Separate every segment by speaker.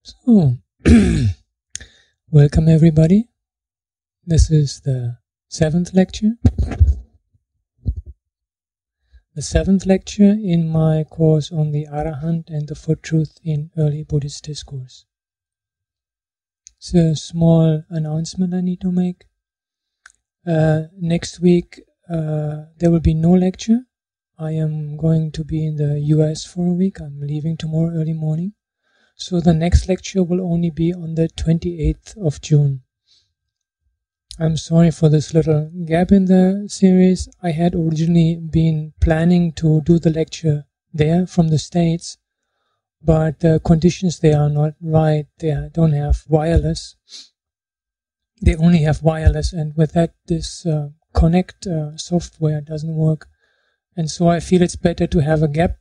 Speaker 1: So, welcome everybody. This is the 7th lecture. The 7th lecture in my course on the Arahant and the Foot Truth in Early Buddhist Discourse. It's a small announcement I need to make. Next week there will be no lecture. I am going to be in the US for a week. I'm leaving tomorrow early morning. So the next lecture will only be on the 28th of June. I'm sorry for this little gap in the series. I had originally been planning to do the lecture there from the States, but the conditions there are not right. They don't have wireless. They only have wireless, and with that this Connect software doesn't work. And so I feel it's better to have a gap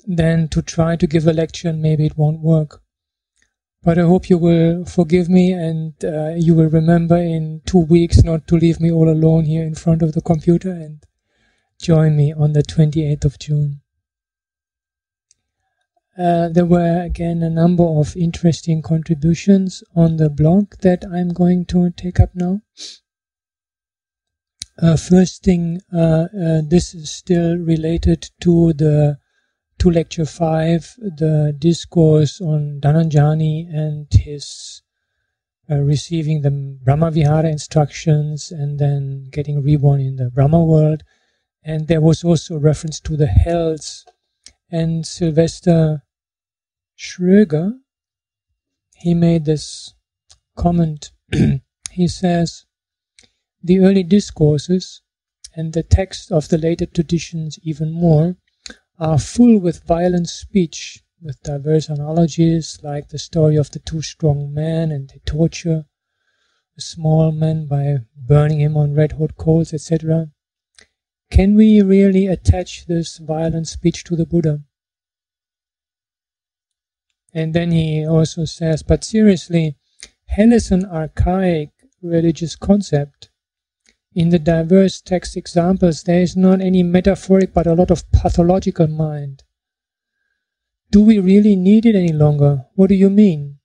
Speaker 1: than to try to give a lecture and maybe it won't work. But I hope you will forgive me and you will remember in 2 weeks not to leave me all alone here in front of the computer and join me on the 28th of June. There were again a number of interesting contributions on the blog that I'm going to take up now. First thing, this is still related to lecture 5, the discourse on Dhananjani and his receiving the Brahmavihara instructions and then getting reborn in the Brahma world. And there was also a reference to the hells. And Sylvester Schröger, he made this comment. He says, the early discourses, and the text of the later traditions even more, are full with violent speech, with diverse analogies like the story of the 2 strong men and the torture a small man by burning him on red-hot coals, etc. Can we really attach this violent speech to the Buddha? And then he also says, but seriously, hell is an archaic religious concept. In the diverse text examples, there is not any metaphoric but a lot of pathological mind. Do we really need it any longer? What do you mean?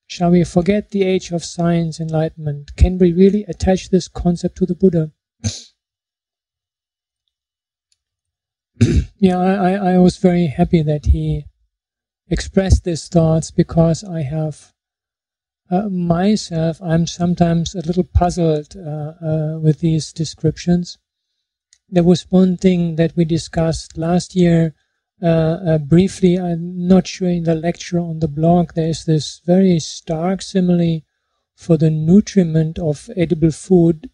Speaker 1: Shall we forget the age of science, enlightenment? Can we really attach this concept to the Buddha? Yeah, I was very happy that he expressed these thoughts, because I have myself, I'm sometimes a little puzzled with these descriptions. There was one thing that we discussed last year briefly. I'm not sure in the lecture on the blog. There's this very stark simile for the nutriment of edible food,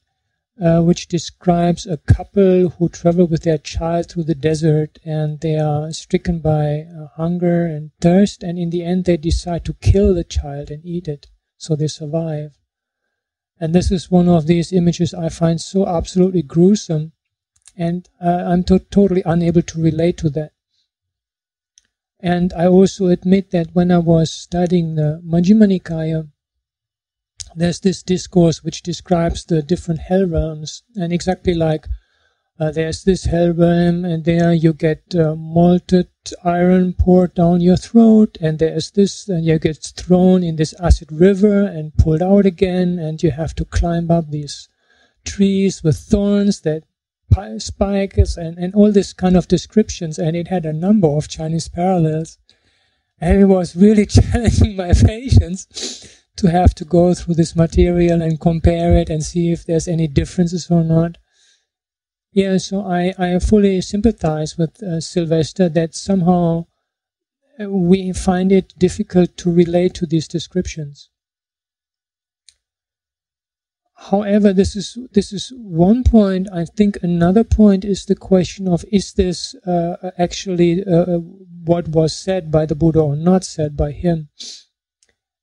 Speaker 1: which describes a couple who travel with their child through the desert, and they are stricken by hunger and thirst, and in the end they decide to kill the child and eat it. So they survive. And this is one of these images I find so absolutely gruesome, and I'm totally unable to relate to that. And I also admit that when I was studying the Madhyama Nikaya, there's this discourse which describes the different hell realms, and exactly like there's this hell realm, and there you get malted iron poured down your throat, and there's this, and you get thrown in this acid river and pulled out again, and you have to climb up these trees with thorns that spike us, and all this kind of descriptions, and it had a number of Chinese parallels, and it was really challenging my patience to have to go through this material and compare it and see if there's any differences or not. Yeah, so I fully sympathize with Sylvester that somehow we find it difficult to relate to these descriptions. However, this is one point. I think another point is the question of, is this actually what was said by the Buddha or not said by him?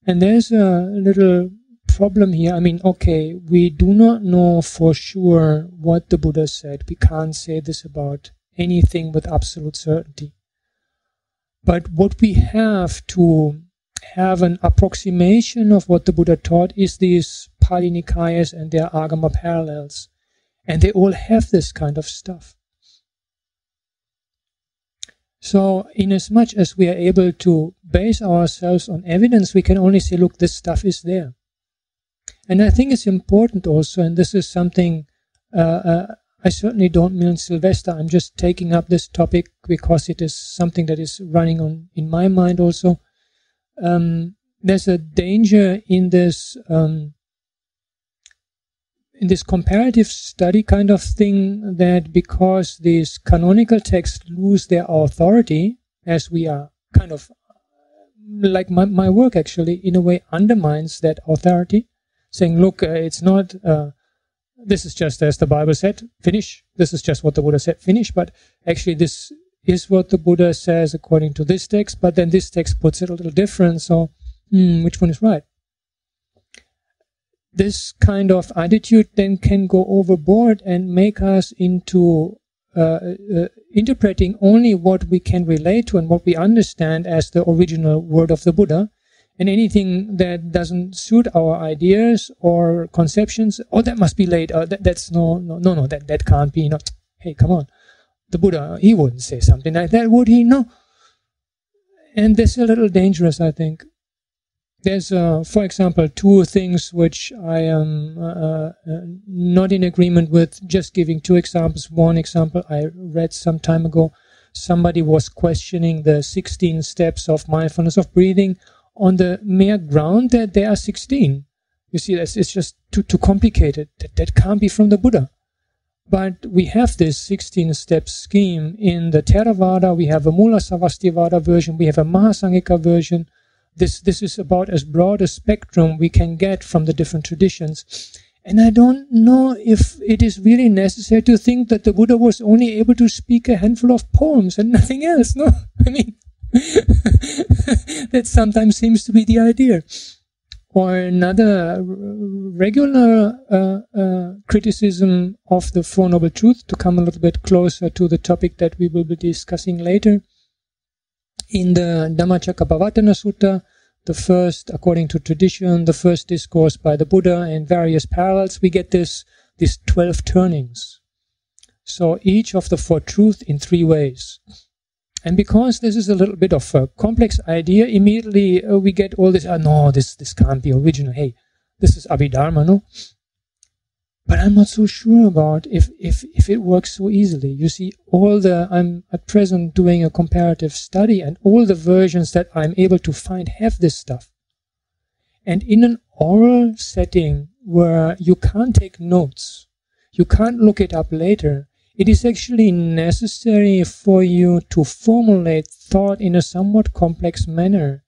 Speaker 1: And there's a little problem here. I mean, okay, we do not know for sure what the Buddha said. We can't say this about anything with absolute certainty. But what we have to have an approximation of what the Buddha taught is these Pali Nikayas and their Agama parallels. And they all have this kind of stuff. So, inasmuch as we are able to base ourselves on evidence, we can only say, look, this stuff is there. And I think it's important also, and this is something I certainly don't mean Sylvester, I'm just taking up this topic because it is something that is running on in my mind also. There's a danger in this comparative study kind of thing, that because these canonical texts lose their authority, as we are kind of, like my work actually in a way undermines that authority, saying, look, it's not, this is just as the Bible said, finish. This is just what the Buddha said, finish. But actually this is what the Buddha says according to this text, but then this text puts it a little different, so which one is right? This kind of attitude then can go overboard and make us into interpreting only what we can relate to and what we understand as the original word of the Buddha, and anything that doesn't suit our ideas or conceptions, that must be late. That's that can't be. Hey, come on, the Buddha, he wouldn't say something like that, would he? No. And this is a little dangerous, I think. There's, for example, two things which I am not in agreement with. Just giving two examples. One example I read some time ago, somebody was questioning the 16 steps of mindfulness of breathing on the mere ground that there are 16. You see, it's just too complicated. That can't be from the Buddha. But we have this 16-step scheme in the Theravada. We have a Mula Savastivada version. We have a Mahasangika version. This is about as broad a spectrum we can get from the different traditions. And I don't know if it is really necessary to think that the Buddha was only able to speak a handful of poems and nothing else. No, I mean, that sometimes seems to be the idea. Or another regular criticism of the Four Noble Truths, to come a little bit closer to the topic that we will be discussing later. In the Dhammacakkappavattana Sutta, the first, according to tradition, the first discourse by the Buddha and various parallels, we get these 12 turnings. So each of the four truths in 3 ways. And because this is a little bit of a complex idea, immediately we get all this, no, this can't be original. Hey, this is Abhidharma, no? But I'm not so sure about if it works so easily. You see, I'm at present doing a comparative study, and all the versions that I'm able to find have this stuff. And in an oral setting where you can't take notes, you can't look it up later, it is actually necessary for you to formulate thought in a somewhat complex manner.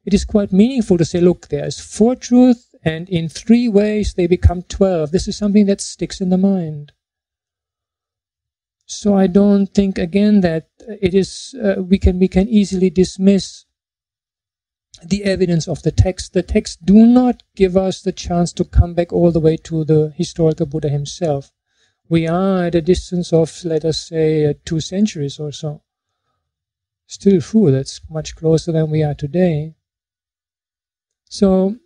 Speaker 1: It is quite meaningful to say, look, there's 4 truths, and in 3 ways they become 12. This is something that sticks in the mind. So I don't think, again, that it is we can easily dismiss the evidence of the text. The texts do not give us the chance to come back all the way to the historical Buddha himself. We are at a distance of, let us say, 2 centuries or so. Still, that's much closer than we are today. So,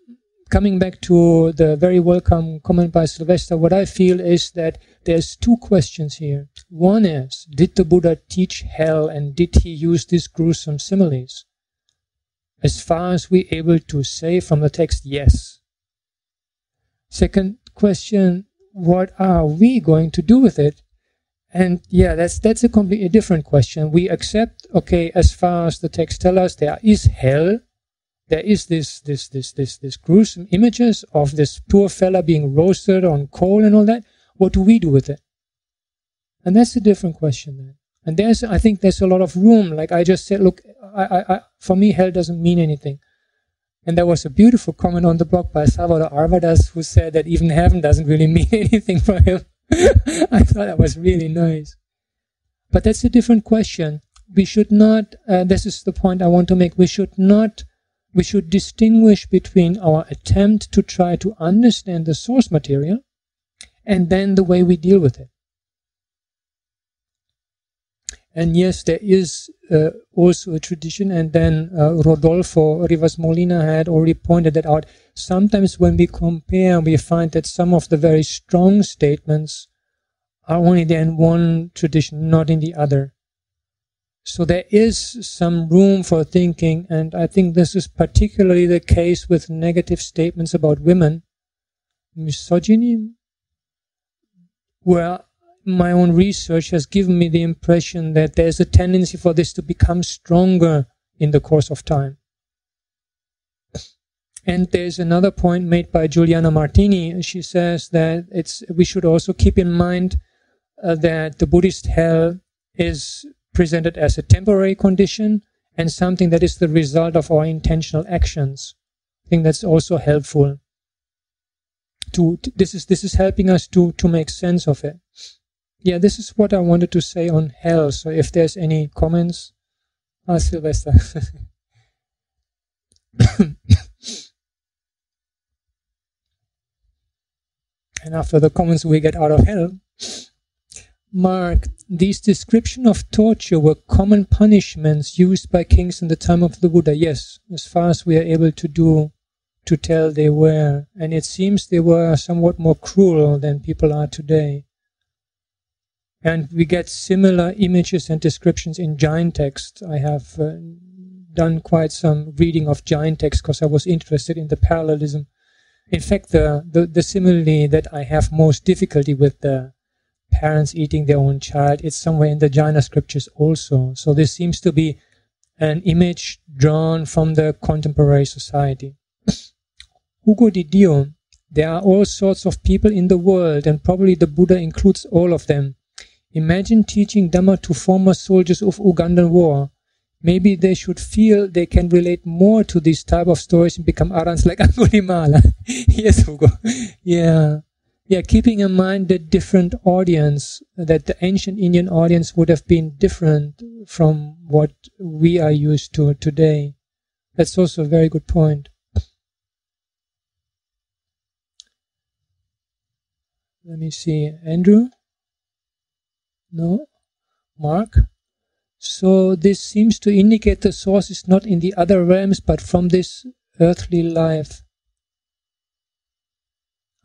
Speaker 1: coming back to the very welcome comment by Sylvester, what I feel is that there's 2 questions here. One is, did the Buddha teach hell, and did he use these gruesome similes? As far as we're able to say from the text, yes. Second question, what are we going to do with it? And yeah, that's a completely different question. We accept, okay, as far as the text tells us, there is hell. There is this gruesome images of this poor fella being roasted on coal and all that. What do we do with it? And that's a different question then. And I think there's a lot of room. Like I just said, look, for me, hell doesn't mean anything. And there was a beautiful comment on the blog by Salvador Arvadas, who said that even heaven doesn't really mean anything for him. I thought that was really nice. But that's a different question. We should not, this is the point I want to make, we should distinguish between our attempt to try to understand the source material and then the way we deal with it. And yes, there is also a tradition, and then Rodolfo Rivas Molina had already pointed that out. Sometimes when we compare, we find that some of the very strong statements are only there in one tradition, not in the other. So there is some room for thinking, and I think this is particularly the case with negative statements about women, misogyny, where my own research has given me the impression that there's a tendency for this to become stronger in the course of time. And there's another point made by Giuliana Martini. She says that we should also keep in mind that the Buddhist hell is presented as a temporary condition and something that is the result of our intentional actions. I think that's also helpful. This is helping us to make sense of it. Yeah, this is what I wanted to say on hell. So if there's any comments, Sylvester. And after the comments we get out of hell. Mark, these descriptions of torture were common punishments used by kings in the time of the Buddha. Yes, as far as we are able to tell they were. And it seems they were somewhat more cruel than people are today. And we get similar images and descriptions in Jain texts. I have done quite some reading of Jain texts because I was interested in the parallelism. In fact, the simile that I have most difficulty with, the parents eating their own child, it's somewhere in the Jaina scriptures also. So this seems to be an image drawn from the contemporary society. Hugo Di Dio, there are all sorts of people in the world, and probably the Buddha includes all of them. Imagine teaching Dhamma to former soldiers of Ugandan war. Maybe they should feel they can relate more to these type of stories and become Arahants like Angulimala. Yes, Hugo. Yeah. Yeah, keeping in mind the different audience, that the ancient Indian audience would have been different from what we are used to today. That's also a very good point. Let me see. Andrew? No? Mark? So this seems to indicate the source is not in the other realms, but from this earthly life.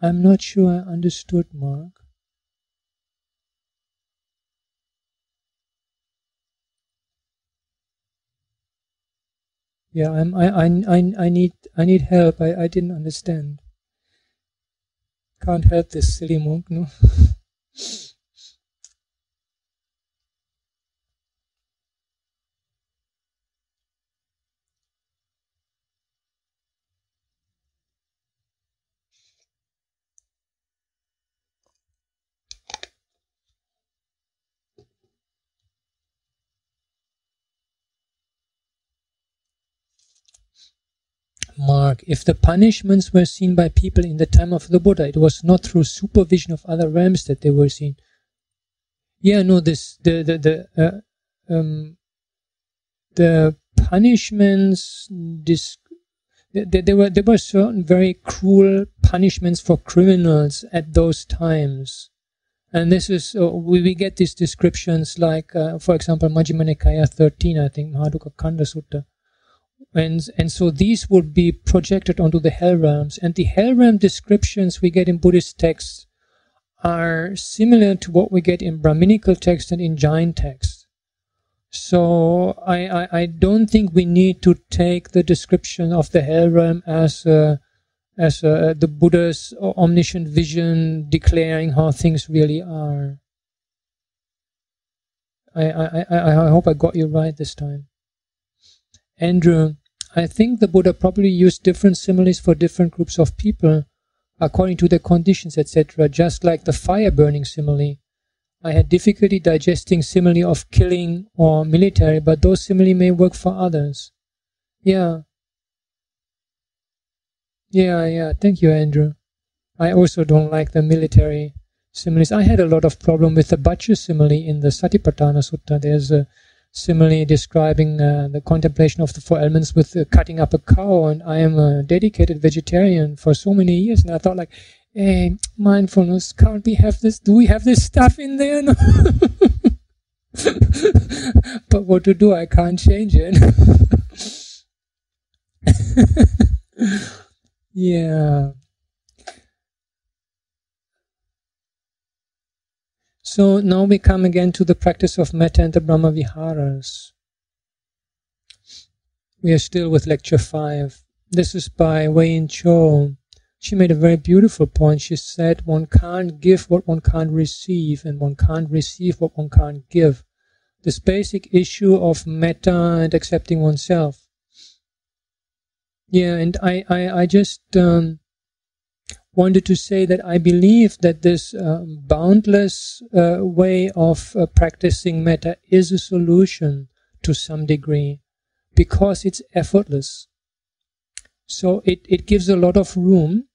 Speaker 1: I'm not sure I understood, Mark. Yeah, I need help. I didn't understand. Can't help this silly monk, no? Mark, if the punishments were seen by people in the time of the Buddha, it was not through supervision of other realms that they were seen. Yeah, no, the punishments, there were certain very cruel punishments for criminals at those times. And this is, we get these descriptions like, for example, Majjhima Nikaya 13, I think, Mahadukkha Kanda Sutta. And so these would be projected onto the hell realms. And the hell realm descriptions we get in Buddhist texts are similar to what we get in Brahminical texts and in Jain texts. So I don't think we need to take the description of the hell realm as the Buddha's omniscient vision declaring how things really are. I hope I got you right this time. Andrew, I think the Buddha probably used different similes for different groups of people, according to their conditions, etc., just like the fire burning simile. I had difficulty digesting simile of killing or military, but those simile may work for others. Yeah. Thank you, Andrew. I also don't like the military similes. I had a lot of problem with the Bacchu simile in the Satipatthana Sutta. There's a simile describing the contemplation of the four elements with cutting up a cow, and I am a dedicated vegetarian for so many years, and I thought like, hey, mindfulness, can't we have this? Do we have this stuff in there? No. But what to do? I can't change it. Yeah. So now we come again to the practice of metta and the Brahma Viharas. We are still with lecture 5. This is by Wei-Yin Cho. She made a very beautiful point. She said one can't give what one can't receive, and one can't receive what one can't give. This basic issue of metta and accepting oneself. Yeah, and I just wanted to say that I believe that this boundless way of practicing metta is a solution to some degree, because it's effortless. So it gives a lot of room,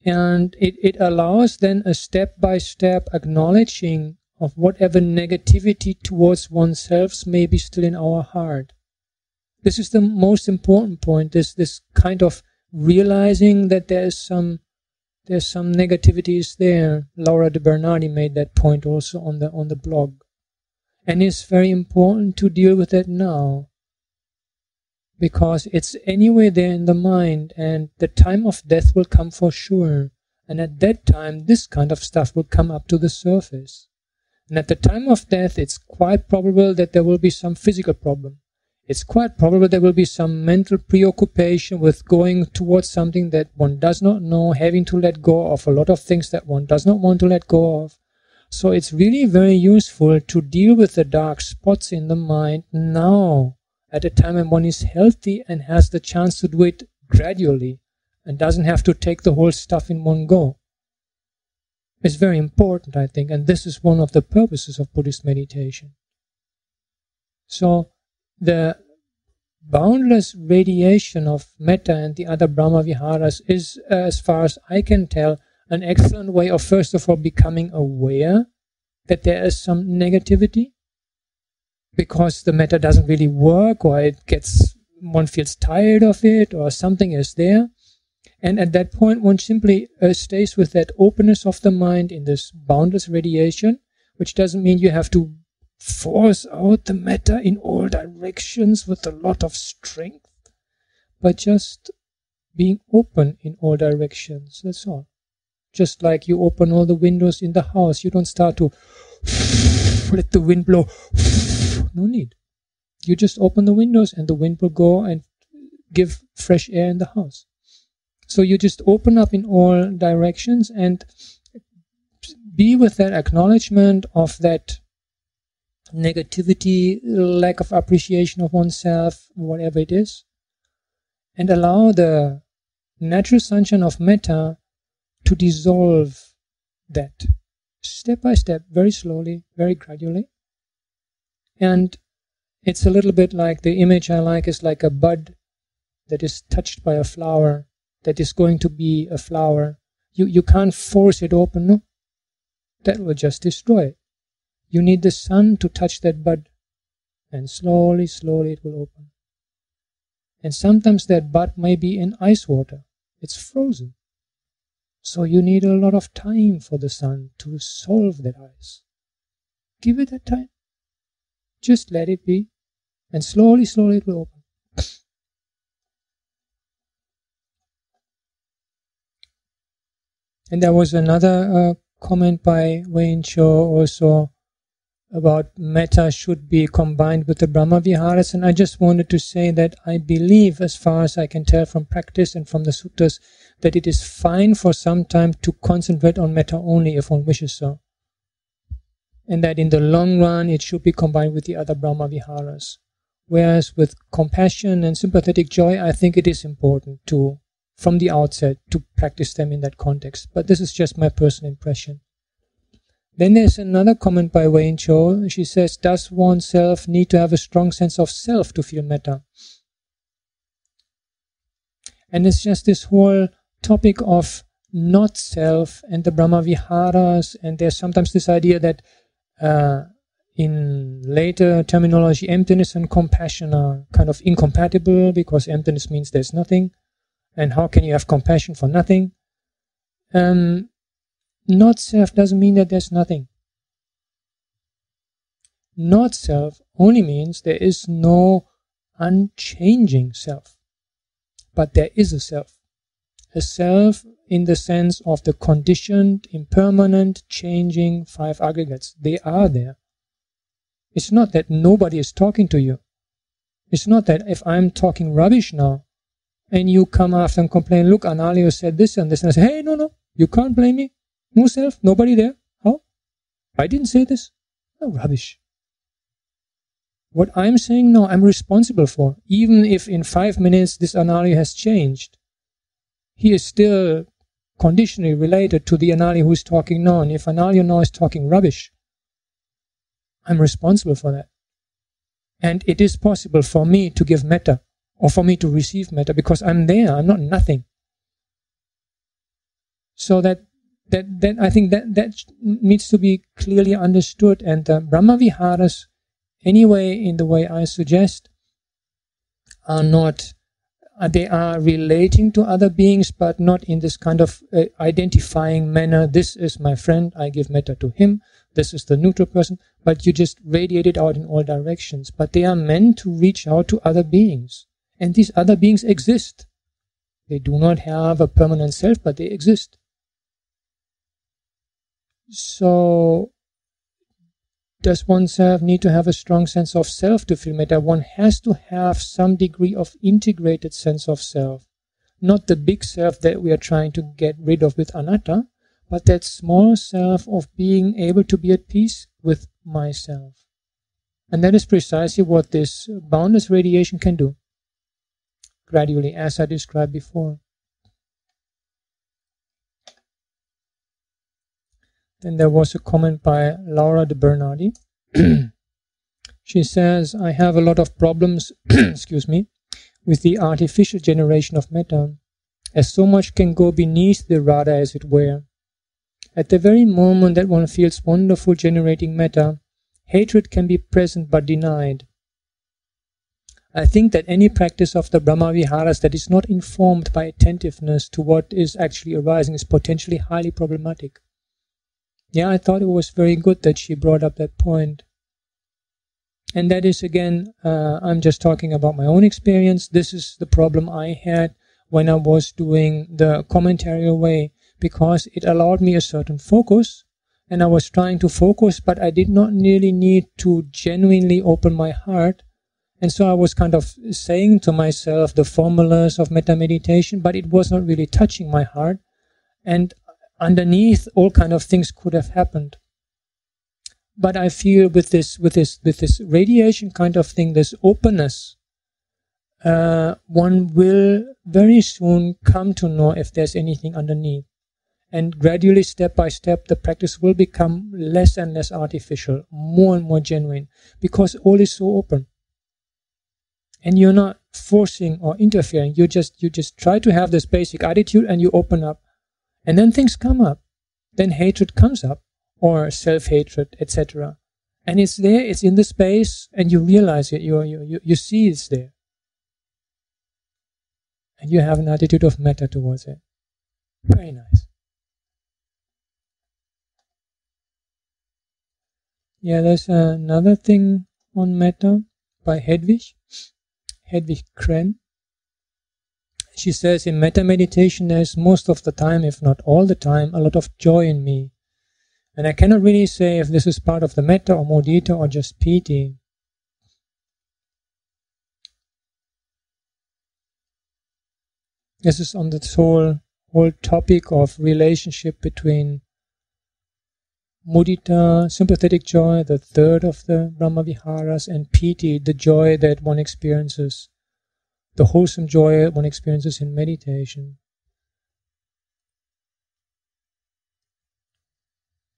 Speaker 1: and it allows then a step-by-step acknowledging of whatever negativity towards oneself may be still in our heart. This is the most important point, this kind of realizing that there's some negativities there. Laura de Bernardi made that point also on the blog. And it's very important to deal with that now, because it's anyway there in the mind, and the time of death will come for sure. And at that time, this kind of stuff will come up to the surface. And at the time of death, it's quite probable that there will be some physical problem. It's quite probable there will be some mental preoccupation with going towards something that one does not know, having to let go of a lot of things that one does not want to let go of. So it's really very useful to deal with the dark spots in the mind now, at a time when one is healthy and has the chance to do it gradually and doesn't have to take the whole stuff in one go. It's very important, I think, and this is one of the purposes of Buddhist meditation. So the boundless radiation of metta and the other Brahma Viharas is, as far as I can tell, an excellent way of first of all becoming aware that there is some negativity, because the metta doesn't really work, or one feels tired of it, or something is there. And at that point, one simply stays with that openness of the mind in this boundless radiation, which doesn't mean you have to force out the metta in all directions with a lot of strength, but just being open in all directions, that's all. Just like you open all the windows in the house, you don't start to let the wind blow. No need. You just open the windows and the wind will go and give fresh air in the house. So you just open up in all directions and be with that acknowledgement of that negativity, lack of appreciation of oneself, whatever it is, and allow the natural sunshine of metta to dissolve that step by step, very slowly, very gradually. And it's a little bit like, the image I like is like a bud that is touched by a flower that is going to be a flower. You can't force it open, no? That will just destroy it. You need the sun to touch that bud, and slowly, slowly it will open. And sometimes that bud may be in ice water. It's frozen. So you need a lot of time for the sun to solve that ice. Give it that time. Just let it be, and slowly, slowly it will open. And there was another comment by Wei-Yin Cho also about metta should be combined with the Brahma Viharas, and I just wanted to say that I believe, as far as I can tell from practice and from the suttas, that it is fine for some time to concentrate on metta only if one wishes so, and that in the long run it should be combined with the other Brahma Viharas. Whereas with compassion and sympathetic joy, I think it is important to, from the outset, to practice them in that context. But this is just my personal impression. Then there's another comment by Wei-Yin Cho. She says, does oneself need to have a strong sense of self to feel metta? And it's just this whole topic of not self and the Brahma Viharas, and there's sometimes this idea that in later terminology, emptiness and compassion are kind of incompatible, because emptiness means there's nothing, and how can you have compassion for nothing? Not self doesn't mean that there's nothing. Not self only means there is no unchanging self, but there is a self. a self in the sense of the conditioned, impermanent, changing five aggregates. They are there. It's not that nobody is talking to you. It's not that if I'm talking rubbish now, and you come after and complain, look, Anālayo said this and this, and I say, hey, no, you can't blame me. No self, nobody there. How? I didn't say this. No, rubbish. What I'm saying now, I'm responsible for. Even if in 5 minutes this Anālayo has changed, he is still conditionally related to the Anālayo who is talking now. And if Anālayo now is talking rubbish, I'm responsible for that. And it is possible for me to give metta, or for me to receive metta, because I'm there, I'm not nothing. So that I think that needs to be clearly understood. And Brahma Viharas, anyway, in the way I suggest, are not, they are relating to other beings, but not in this kind of identifying manner. This is my friend, I give metta to him. This is the neutral person, but you just radiate it out in all directions. But they are meant to reach out to other beings. And these other beings exist. They do not have a permanent self, but they exist. So, does oneself need to have a strong sense of self to feel metta? One has to have some degree of integrated sense of self. Not the big self that we are trying to get rid of with anatta, but that small self of being able to be at peace with myself. And that is precisely what this boundless radiation can do. Gradually, as I described before. Then there was a comment by Laura de Bernardi. She says, I have a lot of problems excuse me, with the artificial generation of metta, as so much can go beneath the rada, as it were. At the very moment that one feels wonderful generating metta, hatred can be present but denied. I think that any practice of the Brahma Viharas that is not informed by attentiveness to what is actually arising is potentially highly problematic. Yeah, I thought it was very good that she brought up that point. And that is, again, I'm just talking about my own experience. This is the problem I had when I was doing the commentarial way, because it allowed me a certain focus, and I was trying to focus, but I did not really need to genuinely open my heart. And so I was kind of saying to myself the formulas of metta meditation, but it was not really touching my heart. And underneath, all kind of things could have happened. But I feel with this radiation kind of thing, this openness, one will very soon come to know if there's anything underneath. And gradually, step by step, the practice will become less and less artificial, more and more genuine, because all is so open. And you're not forcing or interfering. You just try to have this basic attitude, and you open up. And then things come up. Then hatred comes up, or self-hatred, etc. And it's there, it's in the space, and you realize it, you see it's there. And you have an attitude of metta towards it. Very nice. Yeah, there's another thing on metta by Hedwig Kren. She says, in metta meditation there's most of the time, if not all the time, a lot of joy in me. And I cannot really say if this is part of the metta or mudita or just piti. This is on this whole topic of relationship between mudita, sympathetic joy, the third of the Brahma Viharas, and piti, the joy that one experiences, the wholesome joy one experiences in meditation.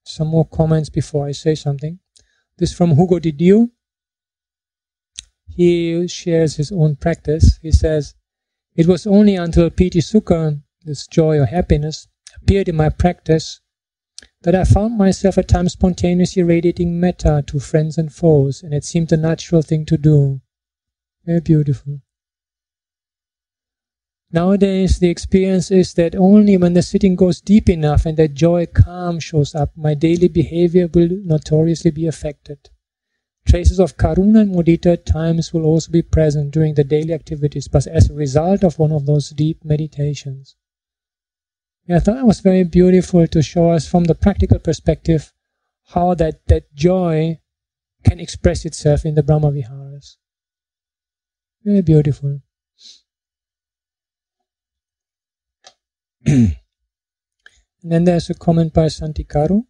Speaker 1: Some more comments before I say something. This from Hugo de Dio. He shares his own practice. He says, it was only until piti sukha, this joy or happiness, appeared in my practice that I found myself at times spontaneously radiating metta to friends and foes, and it seemed a natural thing to do. Very beautiful. Nowadays, the experience is that only when the sitting goes deep enough and that joy calm shows up, my daily behavior will notoriously be affected. Traces of karuna and mudita at times will also be present during the daily activities, but as a result of one of those deep meditations. Yeah, I thought that was very beautiful to show us from the practical perspective how that joy can express itself in the Brahma Viharas. Very beautiful. And then there's a comment by Santikaru.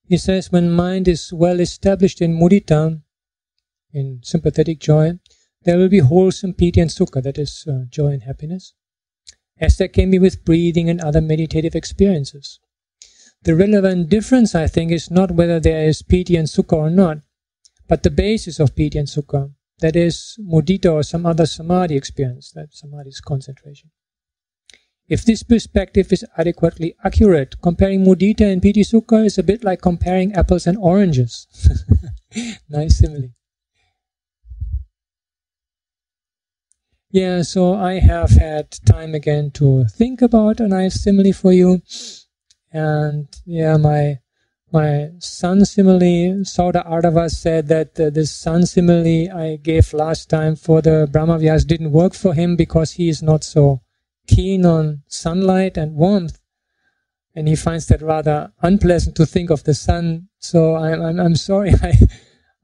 Speaker 1: He says, when mind is well established in mudita, in sympathetic joy, there will be wholesome piti and sukha, that is joy and happiness, as there can be with breathing and other meditative experiences. The relevant difference, I think, is not whether there is piti and sukha or not, but the basis of piti and sukha, that is mudita or some other samadhi experience, that samadhi is concentration. If this perspective is adequately accurate, comparing mudita and piti sukha is a bit like comparing apples and oranges. Nice simile. Yeah, so I have had time again to think about a nice simile for you. And yeah, my sun simile, Sauda Ardava said that this sun simile I gave last time for the Brahma Viharas didn't work for him because he is not so keen on sunlight and warmth, and he finds that rather unpleasant to think of the sun. So I'm sorry,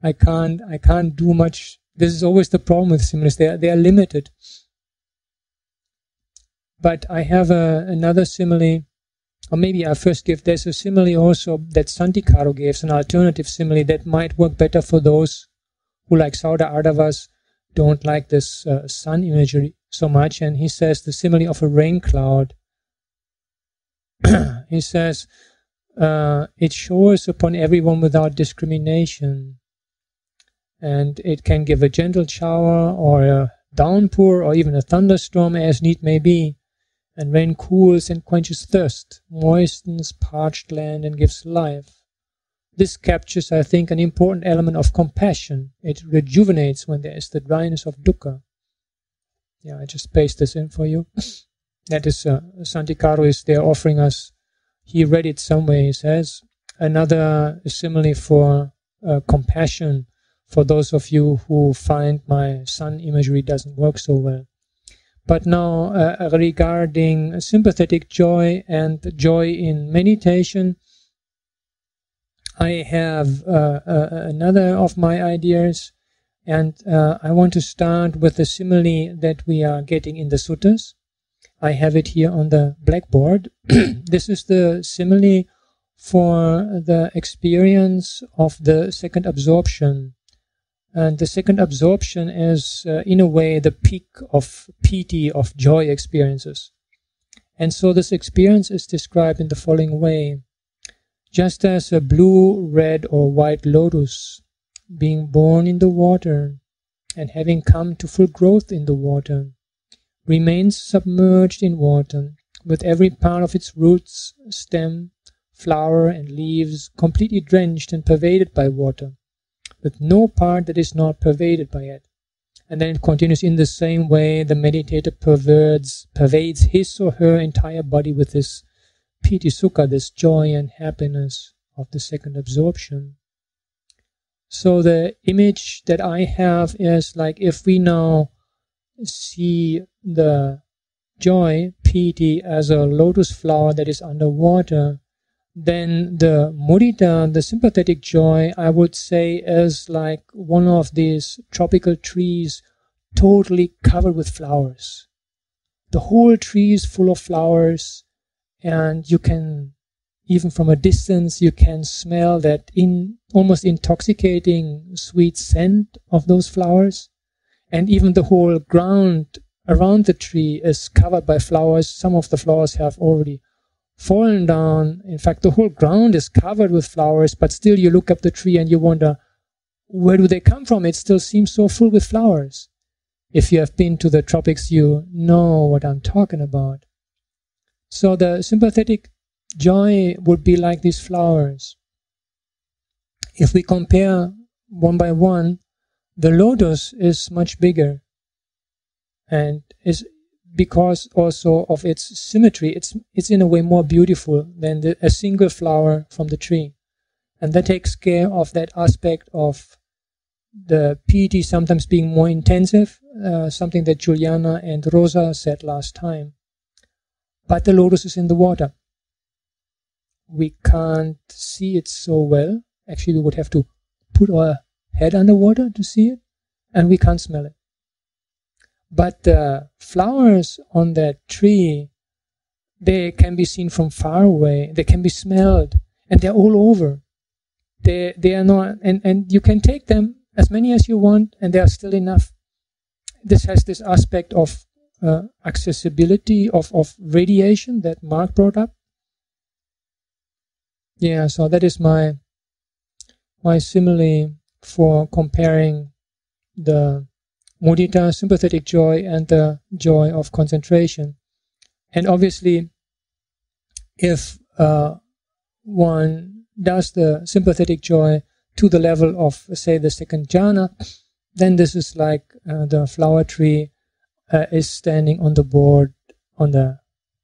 Speaker 1: I can't do much. This is always the problem with similes; they are limited. But I have another simile. Or maybe I first give, there's a simile also that Santikaru gives, an alternative simile that might work better for those who, like Sauda Ardavas, don't like this sun imagery so much. And he says the simile of a rain cloud. He says, it showers upon everyone without discrimination. And it can give a gentle shower or a downpour or even a thunderstorm as need may be. And rain cools and quenches thirst, moistens parched land and gives life. This captures, I think, an important element of compassion. It rejuvenates when there is the dryness of dukkha. Yeah, I just paste this in for you. That is, Santikaru is there offering us, he read it somewhere, he says, another simile for compassion for those of you who find my sun imagery doesn't work so well. But now, regarding sympathetic joy and joy in meditation, I have another of my ideas, and I want to start with the simile that we are getting in the suttas. I have it here on the blackboard. This is the simile for the experience of the second absorption. And the second absorption is, in a way, the peak of piti, of joy experiences. And so this experience is described in the following way. Just as a blue, red, or white lotus, being born in the water, and having come to full growth in the water, remains submerged in water, with every part of its roots, stem, flower, and leaves completely drenched and pervaded by water, with no part that is not pervaded by it. And then it continues in the same way, the meditator pervades his or her entire body with this piti sukha, this joy and happiness of the second absorption. So the image that I have is like if we now see the joy, piti, as a lotus flower that is underwater, then the mudita, the sympathetic joy, I would say is like one of these tropical trees totally covered with flowers. The whole tree is full of flowers, and you can, even from a distance, you can smell that almost intoxicating sweet scent of those flowers. And even the whole ground around the tree is covered by flowers. Some of the flowers have already fallen down. In fact, the whole ground is covered with flowers, but still you look up the tree and you wonder, where do they come from? It still seems so full with flowers. If you have been to the tropics, you know what I'm talking about. So the sympathetic joy would be like these flowers. If we compare one by one, the lotus is much bigger, and is because also of its symmetry, it's in a way more beautiful than a single flower from the tree. And that takes care of that aspect of the piti sometimes being more intensive, something that Juliana and Rosa said last time. But the lotus is in the water. We can't see it so well. Actually, we would have to put our head underwater to see it, and we can't smell it. But the flowers on that tree, they can be seen from far away. They can be smelled, and they're all over. They are not, and you can take them as many as you want, and they are still enough. This has this aspect of accessibility, of radiation that Mark brought up. Yeah, so that is my simile for comparing the mudita, sympathetic joy, and the joy of concentration. And obviously, if one does the sympathetic joy to the level of, say, the second jhana, then this is like the flower tree is standing on the board on the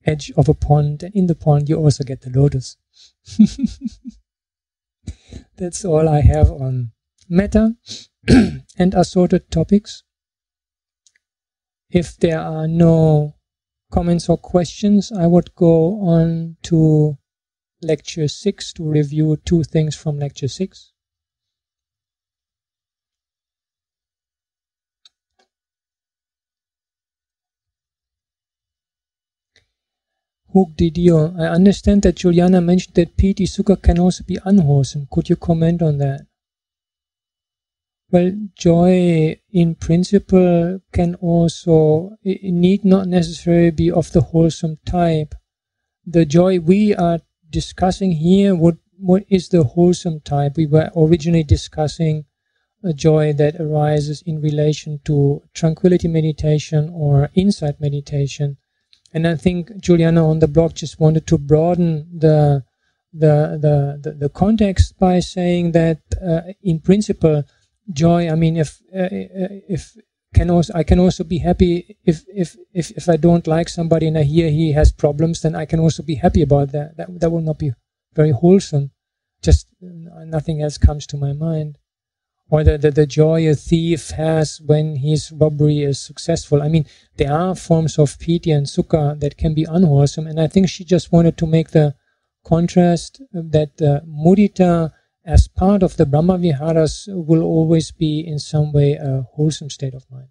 Speaker 1: edge of a pond, and in the pond you also get the lotus. That's all I have on metta and assorted topics. If there are no comments or questions, I would go on to lecture 6 to review 2 things from lecture 6. Hugdidio, I understand that Juliana mentioned that piti sukha can also be unwholesome. Could you comment on that? Well, joy in principle can also, it need not necessarily be of the wholesome type. The joy we are discussing here, what is the wholesome type? We were originally discussing a joy that arises in relation to tranquility meditation or insight meditation. And I think Juliana on the blog just wanted to broaden the context by saying that in principle, joy. I mean, I can also be happy if I don't like somebody and I hear he has problems, then I can also be happy about that. That will not be very wholesome. Just nothing else comes to my mind. Or the joy a thief has when his robbery is successful. I mean, there are forms of piti and sukha that can be unwholesome, and I think she just wanted to make the contrast that mudita as part of the Brahma Viharas will always be in some way a wholesome state of mind.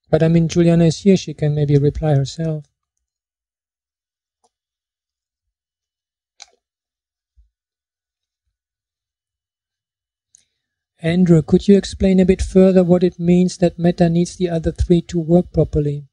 Speaker 1: But I mean, Juliana is here, she can maybe reply herself. Andrew, could you explain a bit further what it means that metta needs the other 3 to work properly?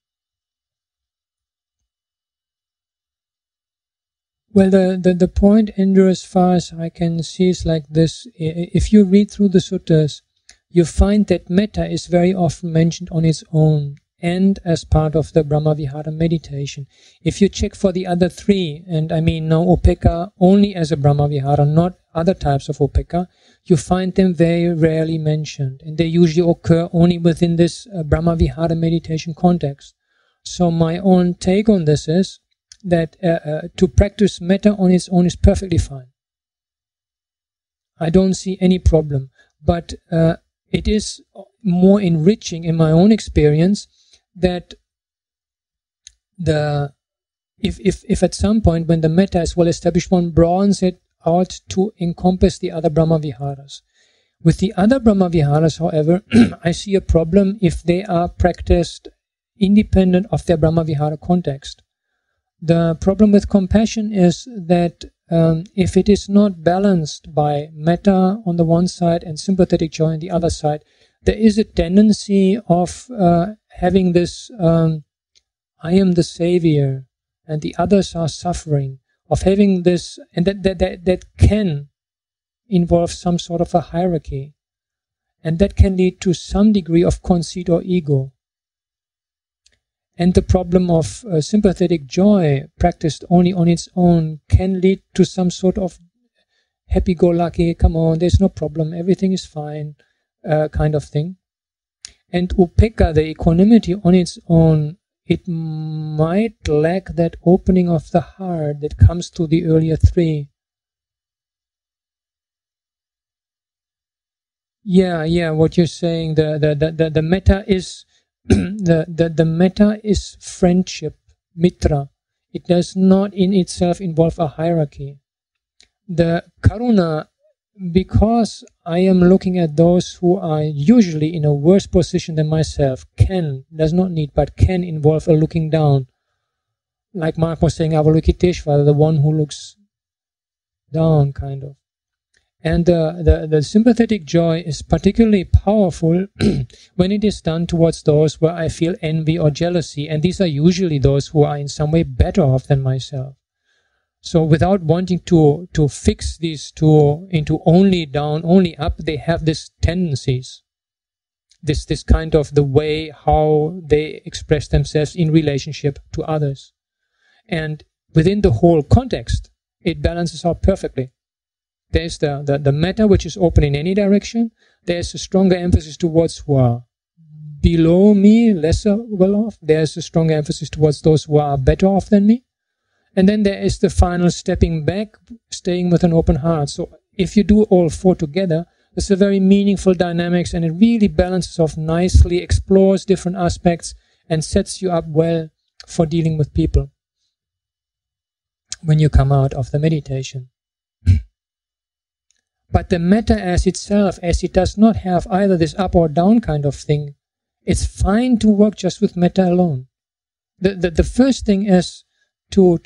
Speaker 1: Well, the point, Andrew, as far as I can see, is like this. If you read through the suttas, you find that metta is very often mentioned on its own and as part of the Brahma Vihara meditation. If you check for the other 3, and I mean now upekkha only as a Brahma Vihara, not other types of upekkha, you find them very rarely mentioned, and they usually occur only within this Brahma Vihara meditation context. So my own take on this is that to practice metta on its own is perfectly fine. I don't see any problem, but it is more enriching in my own experience that if at some point when the metta is well established, one broadens it out to encompass the other Brahma Viharas. With the other Brahma Viharas, however, I see a problem if they are practiced independent of their Brahma Vihara context. The problem with compassion is that if it is not balanced by metta on the one side and sympathetic joy on the other side, there is a tendency of having this I am the savior and the others are suffering, of having this, and that can involve some sort of a hierarchy, and that can lead to some degree of conceit or ego. And the problem of sympathetic joy practiced only on its own can lead to some sort of happy-go-lucky, come on, there's no problem, everything is fine, kind of thing. And upekkha, the equanimity on its own, it might lack that opening of the heart that comes to the earlier 3. Yeah. What you're saying, the metta is the metta is friendship, mitra. It does not in itself involve a hierarchy. The karuna, because I am looking at those who are usually in a worse position than myself, does not need, but can involve a looking down. Like Mark was saying, Avalokiteshvara, the one who looks down, kind of. And the sympathetic joy is particularly powerful when it is done towards those where I feel envy or jealousy, and these are usually those who are in some way better off than myself. So without wanting to fix these two into only down, only up, they have these tendencies. This kind of the way how they express themselves in relationship to others. And within the whole context, it balances out perfectly. There's the metta, which is open in any direction. There's a stronger emphasis towards who are below me, lesser well off. There's a stronger emphasis towards those who are better off than me. And then there is the final stepping back, staying with an open heart. So if you do all four together, it's a very meaningful dynamics, and it really balances off nicely, explores different aspects, and sets you up well for dealing with people when you come out of the meditation. But the metta as itself, as it does not have either this up or down kind of thing, it's fine to work just with metta alone. The first thing is to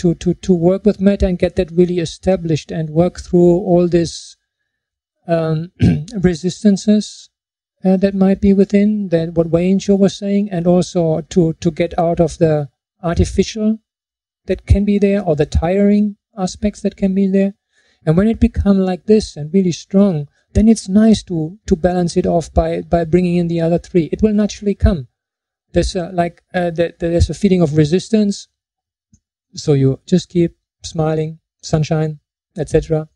Speaker 1: work with metta and get that really established and work through all these resistances that might be within, that what Wayne-Cho was saying, and also to get out of the artificial that can be there, or the tiring aspects that can be there. And when it becomes like this and really strong, then it's nice to balance it off by bringing in the other three. It will naturally come. There's a feeling of resistance, so you just keep smiling, sunshine, etc.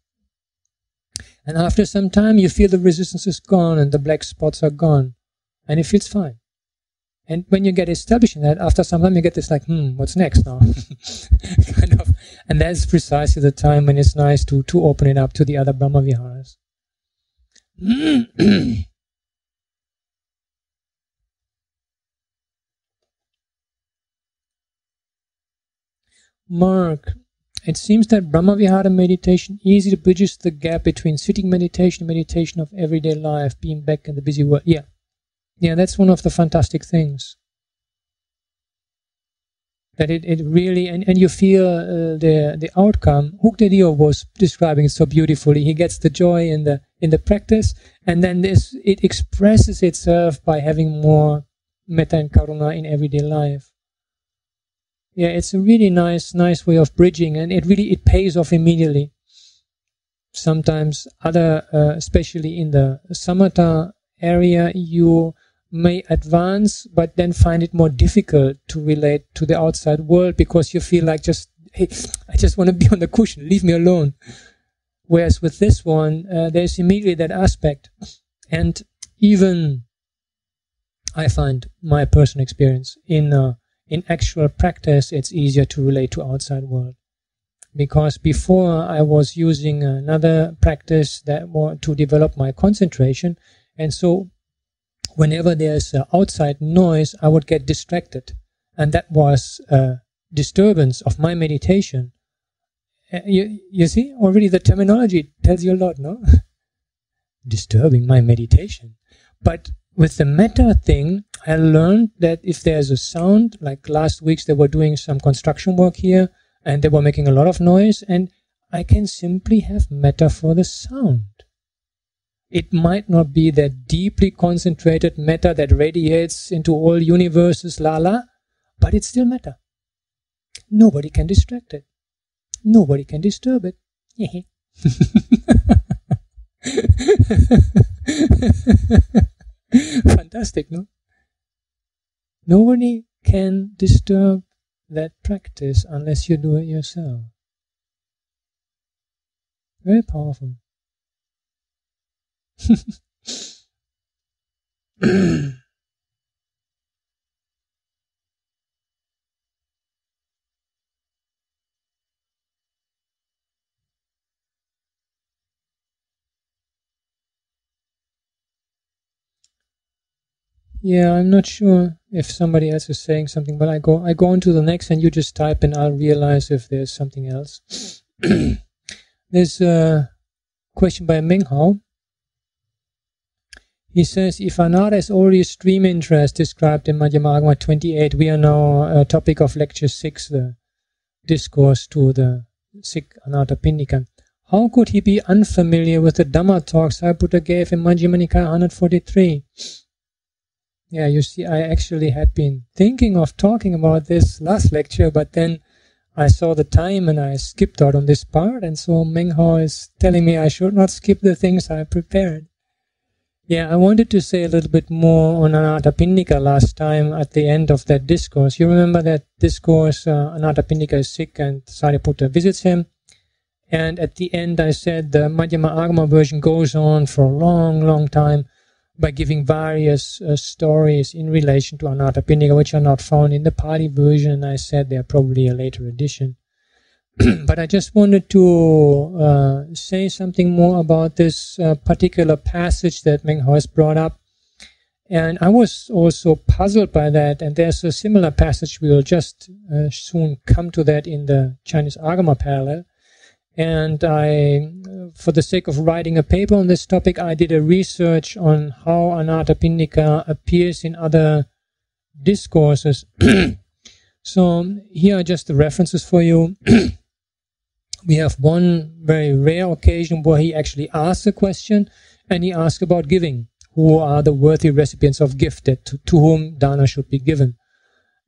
Speaker 1: And after some time, you feel the resistance is gone and the black spots are gone, and it feels fine. And when you get established in that, after some time you get this like, what's next now? kind of. And that's precisely the time when it's nice to open it up to the other Brahma Viharas. Mark, it seems that Brahma Vihara meditation easily bridges the gap between sitting meditation and meditation of everyday life, being back in the busy world. Yeah, that's one of the fantastic things. That it really, and you feel the outcome. Hukdedio was describing it so beautifully. He gets the joy in the practice, and then it expresses itself by having more metta and karuna in everyday life. Yeah, it's a really nice way of bridging, and it pays off immediately. Sometimes especially in the samatha area, you may advance, but then find it more difficult to relate to the outside world, because you feel like I just want to be on the cushion, leave me alone. Whereas with this one, there's immediately that aspect. And even I find my personal experience in actual practice, it's easier to relate to outside world. Because before I was using another practice that was to develop my concentration, and so whenever there's outside noise, I would get distracted, and that was a disturbance of my meditation. You see, already the terminology tells you a lot, no? Disturbing my meditation. But with the metta thing, I learned that if there's a sound, like last week they were doing some construction work here, and they were making a lot of noise, and I can simply have metta for the sound. It might not be that deeply concentrated metta that radiates into all universes, but it's still metta. Nobody can distract it. Nobody can disturb it. Fantastic, no? Nobody can disturb that practice unless you do it yourself. Very powerful. Yeah, I'm not sure if somebody else is saying something, but I go on to the next and you just type and I'll realize if there's something else. There's a question by Menghao. He says, if anatta is already a stream interest described in Madhyama-āgama 28, we are now a topic of lecture 6, the discourse to the sick Anathapindika. How could he be unfamiliar with the Dhamma talks Sariputta gave in Majjhima Nikaya 143? Yeah, you see, I actually had been thinking of talking about this last lecture, but then I saw the time and I skipped out on this part, and so Menghao is telling me I should not skip the things I prepared. Yeah, I wanted to say a little bit more on Anathapindika last time at the end of that discourse. You remember that discourse, Anathapindika is sick and Sariputta visits him. And at the end I said the Madhyama-āgama version goes on for a long, long time by giving various stories in relation to Anathapindika which are not found in the Pali version. And I said they're probably a later edition. But I just wanted to say something more about this particular passage that Menghao has brought up. And I was also puzzled by that. And there's a similar passage, we will just soon come to that in the Chinese Agama parallel. And I, for the sake of writing a paper on this topic, I did a research on how Anathapindika appears in other discourses. So here are just the references for you. We have one very rare occasion where he actually asks a question, and he asks about giving. Who are the worthy recipients of gift that to whom dana should be given?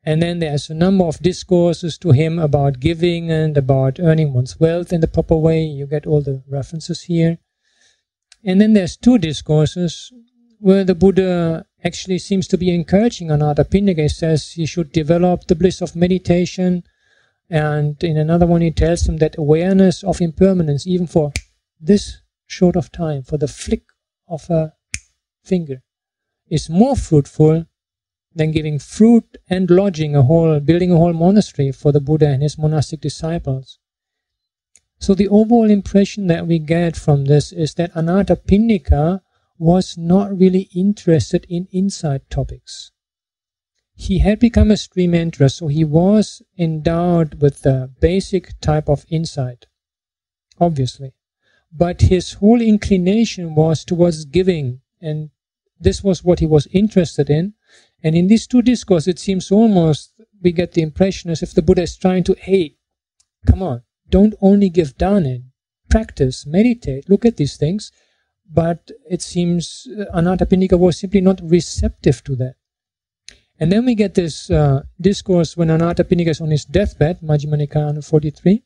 Speaker 1: And then there's a number of discourses to him about giving and about earning one's wealth in the proper way. You get all the references here. And then there's two discourses where the Buddha actually seems to be encouraging Anathapindika. He says he should develop the bliss of meditation. And in another one he tells him that awareness of impermanence, even for this short of time, for the flick of a finger, is more fruitful than giving fruit and lodging building a whole monastery for the Buddha and his monastic disciples. So the overall impression that we get from this is that Anathapindika was not really interested in insight topics. He had become a stream interest, so he was endowed with the basic type of insight, obviously. But his whole inclination was towards giving, and this was what he was interested in. And in these two discourses, it seems almost, we get the impression as if the Buddha is trying to, hey, come on, don't only give dana, practice, meditate, look at these things. But it seems Anathapindika was simply not receptive to that. And then we get this discourse when Anathapindika is on his deathbed, Majjhima Nikaya 143.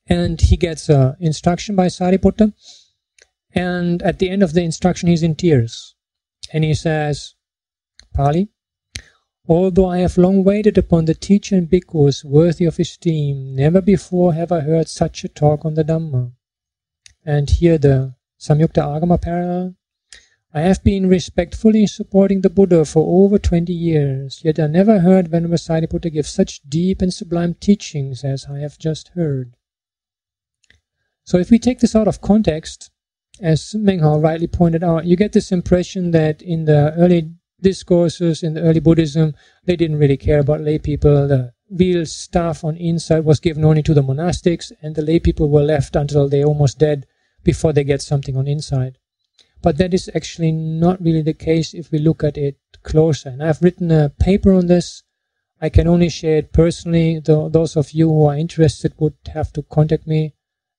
Speaker 1: And he gets instruction by Sariputta. And at the end of the instruction, he's in tears. And he says, Pali, although I have long waited upon the teacher and bhikkhus worthy of esteem, never before have I heard such a talk on the Dhamma. And here the Samyukta Agama parallel. I have been respectfully supporting the Buddha for over 20 years, yet I never heard Venerable Sariputta give such deep and sublime teachings as I have just heard. So if we take this out of context, as Menghao rightly pointed out, you get this impression that in the early discourses, in the early Buddhism, they didn't really care about lay people. The real stuff on insight was given only to the monastics, and the lay people were left until they're almost dead before they get something on insight. But that is actually not really the case if we look at it closer. And I've written a paper on this. I can only share it personally. Those of you who are interested would have to contact me,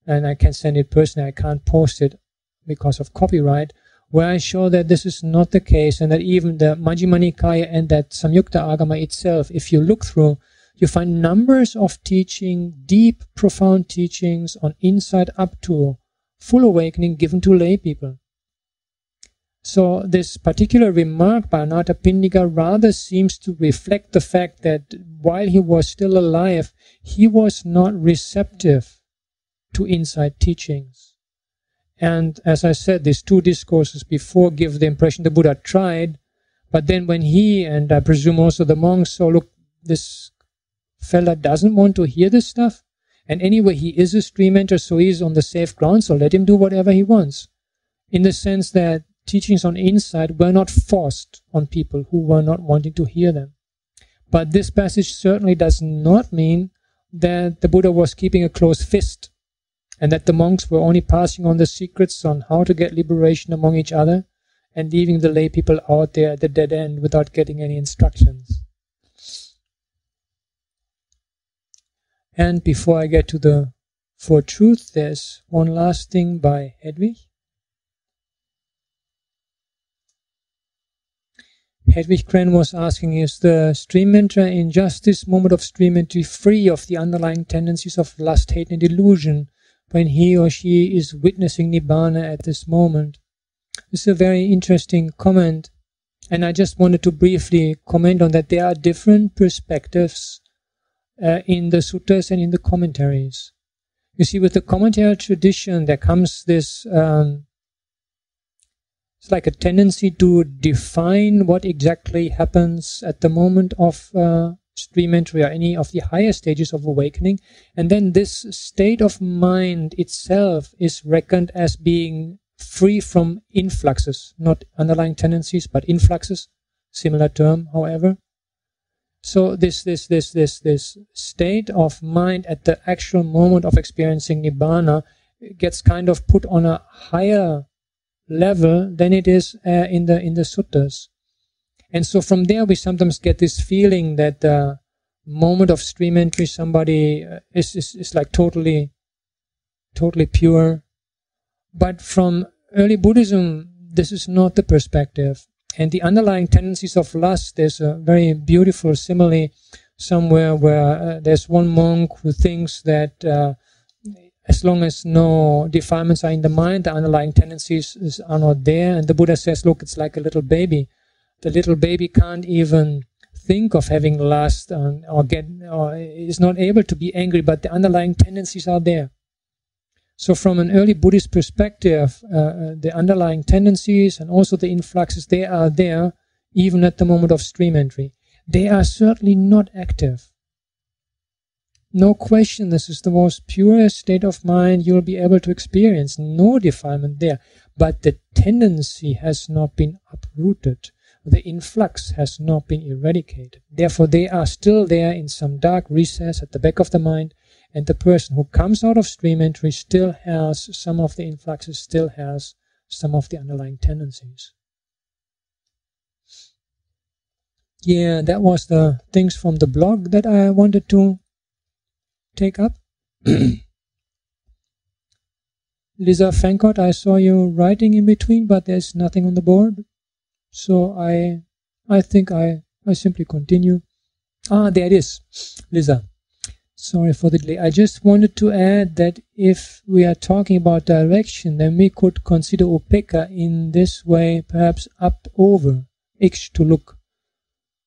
Speaker 1: and I can send it personally. I can't post it because of copyright, where I show that this is not the case, and that even the Majjhima Nikaya and that Samyukta Agama itself, if you look through, you find numbers of teaching, deep, profound teachings on insight up to full awakening given to lay people. So this particular remark by Anathapindika rather seems to reflect the fact that while he was still alive, he was not receptive to insight teachings. And as I said, these two discourses before give the impression the Buddha tried, but then when he, and I presume also the monks, saw, look, this fella doesn't want to hear this stuff, and anyway he is a stream enter, so he's on the safe ground, so let him do whatever he wants. In the sense that teachings on insight were not forced on people who were not wanting to hear them. But this passage certainly does not mean that the Buddha was keeping a closed fist and that the monks were only passing on the secrets on how to get liberation among each other and leaving the lay people out there at the dead end without getting any instructions. And before I get to the Four Truths, there's one last thing by Hedwig. Hedwig Kren was asking, is the stream mentor in just this moment of stream entry free of the underlying tendencies of lust, hate and delusion when he or she is witnessing Nibbana at this moment? This is a very interesting comment, and I just wanted to briefly comment on that. There are different perspectives in the suttas and in the commentaries. You see, with the commentary tradition, there comes this it's like a tendency to define what exactly happens at the moment of stream entry or any of the higher stages of awakening, and then this state of mind itself is reckoned as being free from influxes, not underlying tendencies, but influxes, similar term, however. So this state of mind at the actual moment of experiencing Nibbana gets kind of put on a higher level than it is in the suttas. And so from there we sometimes get this feeling that the moment of stream entry somebody is like totally pure. But from early Buddhism, this is not the perspective. And the underlying tendencies of lust, there's a very beautiful simile somewhere where there's one monk who thinks that as long as no defilements are in the mind, the underlying tendencies are not there. And the Buddha says, look, it's like a little baby. The little baby can't even think of having lust or is not able to be angry, but the underlying tendencies are there. So from an early Buddhist perspective, the underlying tendencies and also the influxes, they are there even at the moment of stream entry. They are certainly not active. No question, this is the most purest state of mind you'll be able to experience. No defilement there. But the tendency has not been uprooted. The influx has not been eradicated. Therefore, they are still there in some dark recess at the back of the mind. And the person who comes out of stream entry still has some of the influxes, still has some of the underlying tendencies. Yeah, that was the things from the blog that I wanted to take up. Lisa Fankot, I saw you writing in between, but there's nothing on the board. So I think I simply continue. There it is, Lisa. Sorry for the delay. I just wanted to add that if we are talking about direction, then we could consider upekkha in this way, perhaps up over, iksh, to look.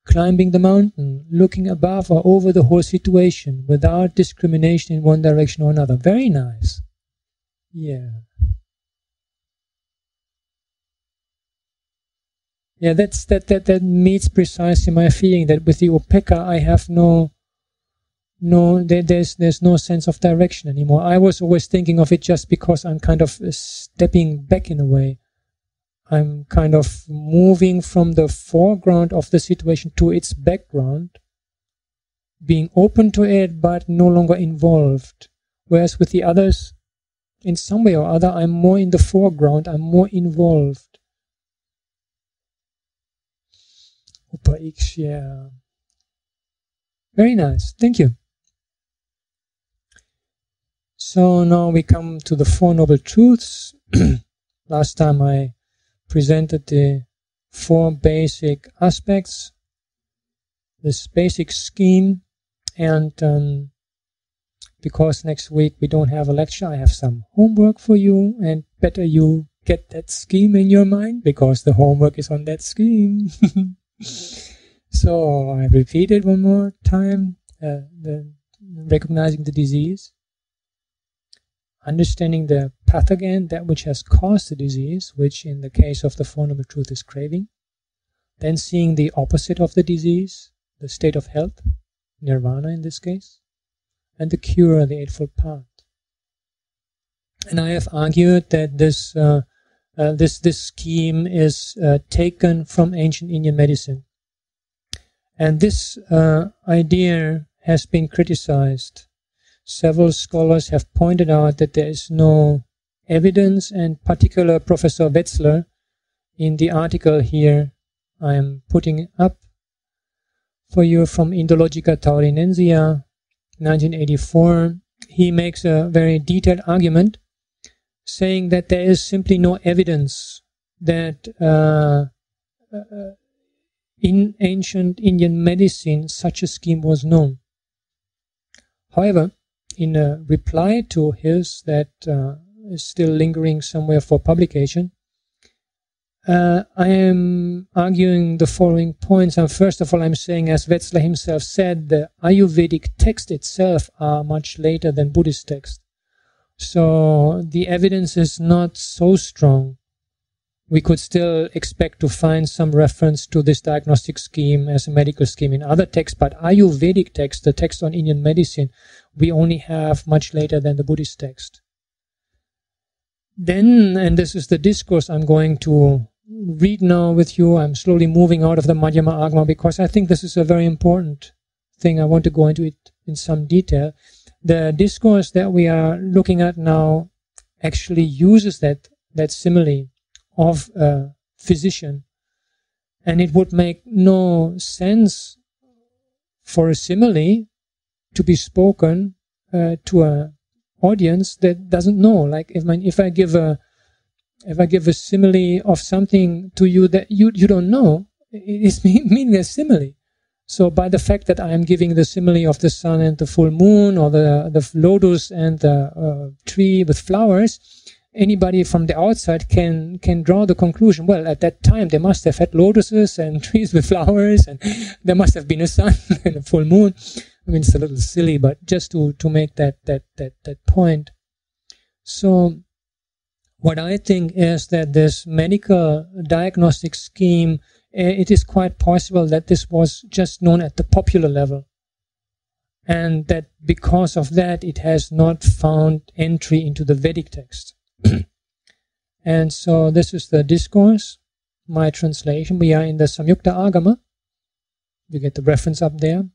Speaker 1: Climbing the mountain, looking above or over the whole situation without discrimination in one direction or another. Very nice. Yeah. Yeah, that meets precisely my feeling that with the upekkha I have there's no sense of direction anymore. I was always thinking of it just because I'm kind of stepping back in a way. I'm kind of moving from the foreground of the situation to its background, being open to it but no longer involved. Whereas with the others, in some way or other, I'm more in the foreground, I'm more involved. Yeah. Very nice, thank you. So now we come to the Four Noble Truths. Last time I presented the four basic aspects, this basic scheme, and because next week we don't have a lecture, I have some homework for you, and better you get that scheme in your mind, because the homework is on that scheme. So I repeat it one more time, recognizing the disease, understanding the pathogen, that which has caused the disease, which in the case of the Four Noble Truth is craving. Then seeing the opposite of the disease, the state of health, nirvana in this case, and the cure, the Eightfold Path. And I have argued that this This scheme is taken from ancient Indian medicine. And this idea has been criticized. Several scholars have pointed out that there is no evidence, and particular Professor Wetzler, in the article here I am putting up for you from Indologica Taurinensia, 1984, he makes a very detailed argument saying that there is simply no evidence that in ancient Indian medicine such a scheme was known. However, in a reply to his that is still lingering somewhere for publication, I am arguing the following points. And first of all, I'm saying, as Wetzler himself said, the Ayurvedic text itself are much later than Buddhist text. So the evidence is not so strong. We could still expect to find some reference to this diagnostic scheme as a medical scheme in other texts, but Ayurvedic text, the text on Indian medicine, we only have much later than the Buddhist text. Then, and this is the discourse I'm going to read now with you, I'm slowly moving out of the Madhyama-āgama because I think this is a very important thing. I want to go into it in some detail. The discourse that we are looking at now actually uses that simile of a physician, and it would make no sense for a simile to be spoken to an audience that doesn't know. Like if I give a simile of something to you that you don't know, it's meaningless simile. So by the fact that I am giving the simile of the sun and the full moon, or the lotus and the tree with flowers, anybody from the outside can draw the conclusion, well, at that time they must have had lotuses and trees with flowers, and there must have been a sun and a full moon. I mean, it's a little silly, but just to make that point. So what I think is that this medical diagnostic scheme, it is quite possible that this was just known at the popular level, and that because of that it has not found entry into the Vedic text. And so this is the discourse, my translation. We are in the Samyukta-āgama. You get the reference up there.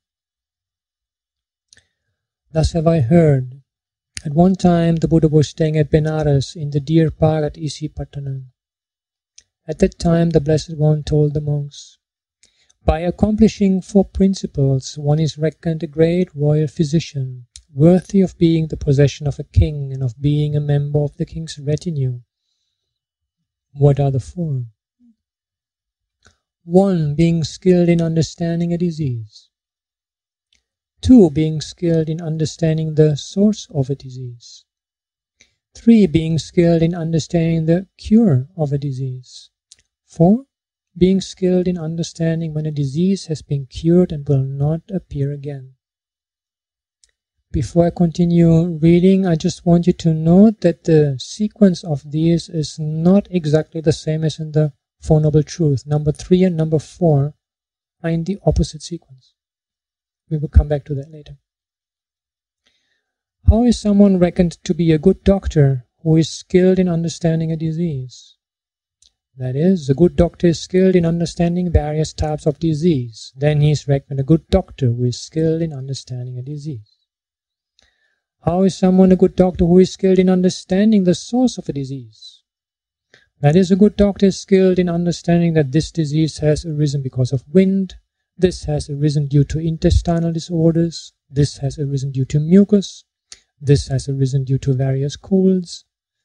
Speaker 1: Thus have I heard. At one time the Buddha was staying at Benares in the deer park at Isipatana. At that time the Blessed One told the monks, by accomplishing 4 principles one is reckoned a great royal physician, worthy of being the possession of a king and of being a member of the king's retinue. What are the 4? 1. Being skilled in understanding a disease. 2. Being skilled in understanding the source of a disease. 3. Being skilled in understanding the cure of a disease. 4. Being skilled in understanding when a disease has been cured and will not appear again. Before I continue reading, I just want you to note that the sequence of these is not exactly the same as in the Four Noble Truths. Number 3 and number 4 are in the opposite sequence. We will come back to that later. How is someone reckoned to be a good doctor who is skilled in understanding a disease? That is, a good doctor is skilled in understanding various types of disease. Then he is reckoned a good doctor who is skilled in understanding a disease. How is someone a good doctor who is skilled in understanding the source of a disease? That is, a good doctor is skilled in understanding that this disease has arisen because of wind, this has arisen due to intestinal disorders, this has arisen due to mucus, this has arisen due to various colds,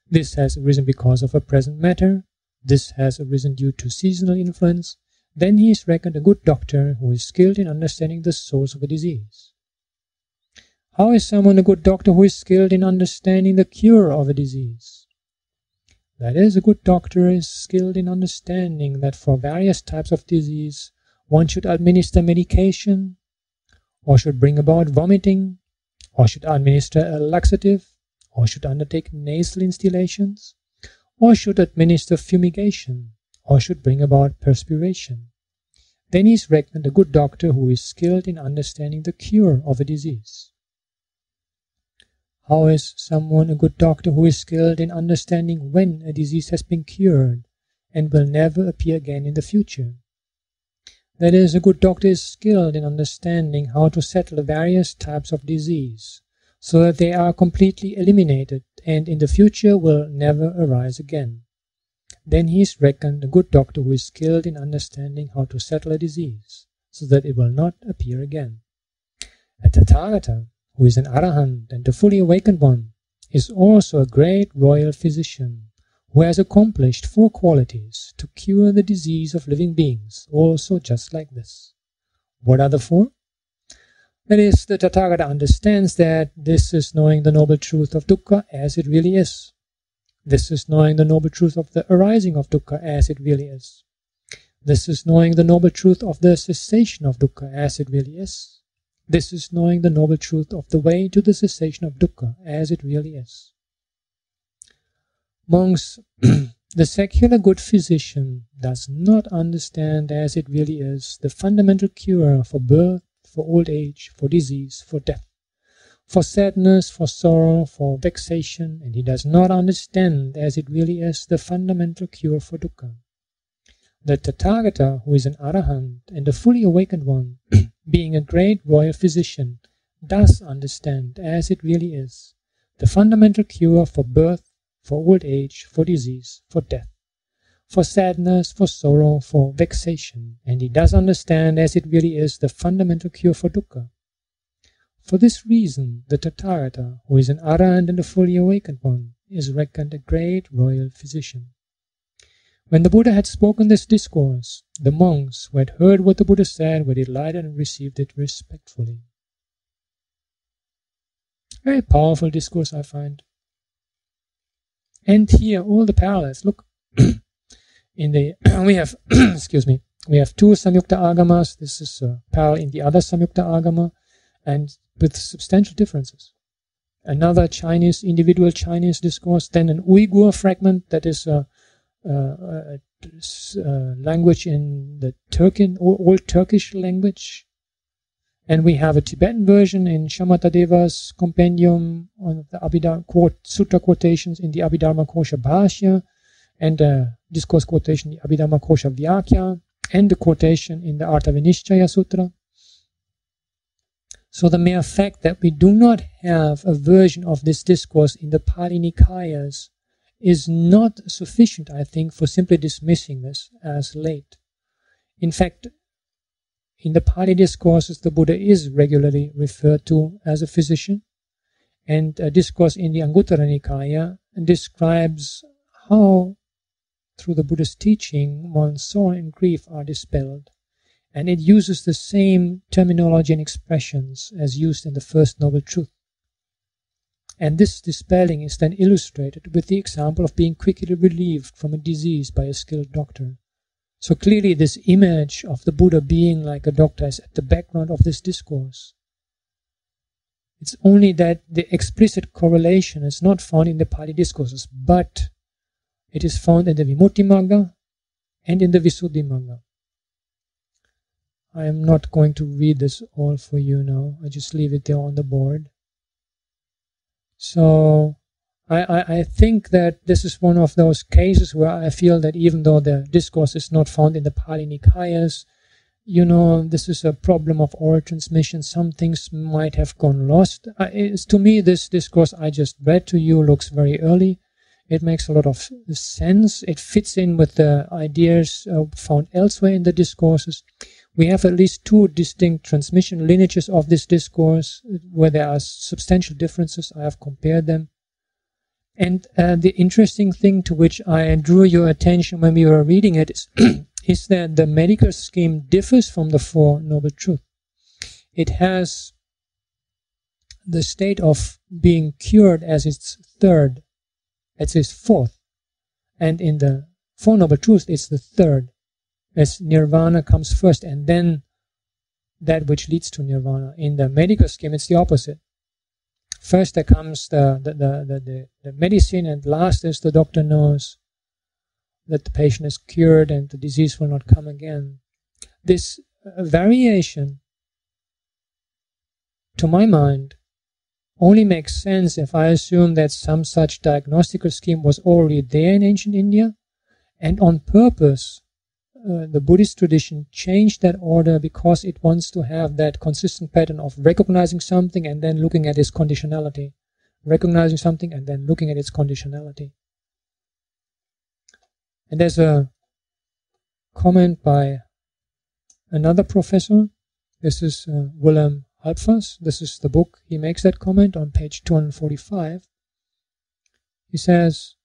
Speaker 1: this has arisen because of a present matter, this has arisen due to seasonal influence. Then he is reckoned a good doctor who is skilled in understanding the source of a disease. How is someone a good doctor who is skilled in understanding the cure of a disease? That is, a good doctor is skilled in understanding that for various types of disease one should administer medication, or should bring about vomiting, or should administer a laxative, or should undertake nasal instillations, or should administer fumigation, or should bring about perspiration. Then he is reckoned a good doctor who is skilled in understanding the cure of a disease. How is someone a good doctor who is skilled in understanding when a disease has been cured and will never appear again in the future? That is, a good doctor is skilled in understanding how to settle various types of disease, so that they are completely eliminated and in the future will never arise again. Then he is reckoned a good doctor who is skilled in understanding how to settle a disease, so that it will not appear again. A Tathagata, who is an Arahant and the fully awakened one, is also a great royal physician, who has accomplished 4 qualities to cure the disease of living beings, also just like this. What are the 4? That is, the Tathagata understands that this is knowing the noble truth of dukkha as it really is. This is knowing the noble truth of the arising of dukkha as it really is. This is knowing the noble truth of the cessation of dukkha as it really is. This is knowing the noble truth of the way to the cessation of dukkha as it really is. Monks, the secular good physician does not understand as it really is the fundamental cure for birth, for old age, for disease, for death, for sadness, for sorrow, for vexation, and he does not understand as it really is the fundamental cure for dukkha. The Tathagata, who is an Arahant and a fully awakened one, being a great royal physician, does understand as it really is the fundamental cure for birth, for old age, for disease, for death, for sadness, for sorrow, for vexation, and he does understand as it really is the fundamental cure for dukkha. For this reason, the Tathagata, who is an Arahant and a fully awakened one, is reckoned a great royal physician. When the Buddha had spoken this discourse, the monks who had heard what the Buddha said were delighted and received it respectfully. Very powerful discourse, I find. And here, all the parallels. Look, we have, excuse me, we have 2 Samyukta Agamas. This is a parallel in the other Samyukta Agama, and with substantial differences. Another individual Chinese discourse, then an Uyghur fragment that is a language in the old Turkish language, and we have a Tibetan version in Shamathadeva's compendium on the Sutta quotations in the Abhidharma Kosha Bhashya, and a discourse quotation in the Abhidharma Kosha Vyakya, and the quotation in the Artha Vinishchaya Sutra. So the mere fact that we do not have a version of this discourse in the Pali Nikayas is not sufficient, I think, for simply dismissing this as late. In fact, in the Pali discourses, the Buddha is regularly referred to as a physician, and a discourse in the Anguttara Nikaya describes how, through the Buddha's teaching, one's sorrow and grief are dispelled, and it uses the same terminology and expressions as used in the First Noble Truth. And this dispelling is then illustrated with the example of being quickly relieved from a disease by a skilled doctor. So clearly this image of the Buddha being like a doctor is at the background of this discourse. It's only that the explicit correlation is not found in the Pali discourses, but it is found in the Vimuttimagga and in the Visuddhimagga. I am not going to read this all for you now. I just leave it there on the board. So I think that this is one of those cases where I feel that even though the discourse is not found in the Pali Nikayas, this is a problem of oral transmission. Some things might have gone lost. To me, this discourse I just read to you looks very early. It makes a lot of sense. It fits in with the ideas found elsewhere in the discourses. We have at least 2 distinct transmission lineages of this discourse where there are substantial differences. I have compared them. And the interesting thing to which I drew your attention when we were reading it is that the medical scheme differs from the Four Noble Truths. It has the state of being cured as its third, as its fourth. And in the Four Noble Truths, it's the third. As nirvana comes first, and then that which leads to nirvana. In the medical scheme, it's the opposite. First there comes the medicine, and last is the doctor knows that the patient is cured and the disease will not come again. This variation, to my mind, only makes sense if I assume that some such diagnostical scheme was already there in ancient India, and on purpose the Buddhist tradition changed that order because it wants to have that consistent pattern of recognizing something and then looking at its conditionality. Recognizing something and then looking at its conditionality. And there's a comment by another professor. This is Willem Halpfas. This is the book. He makes that comment on page 245. He says,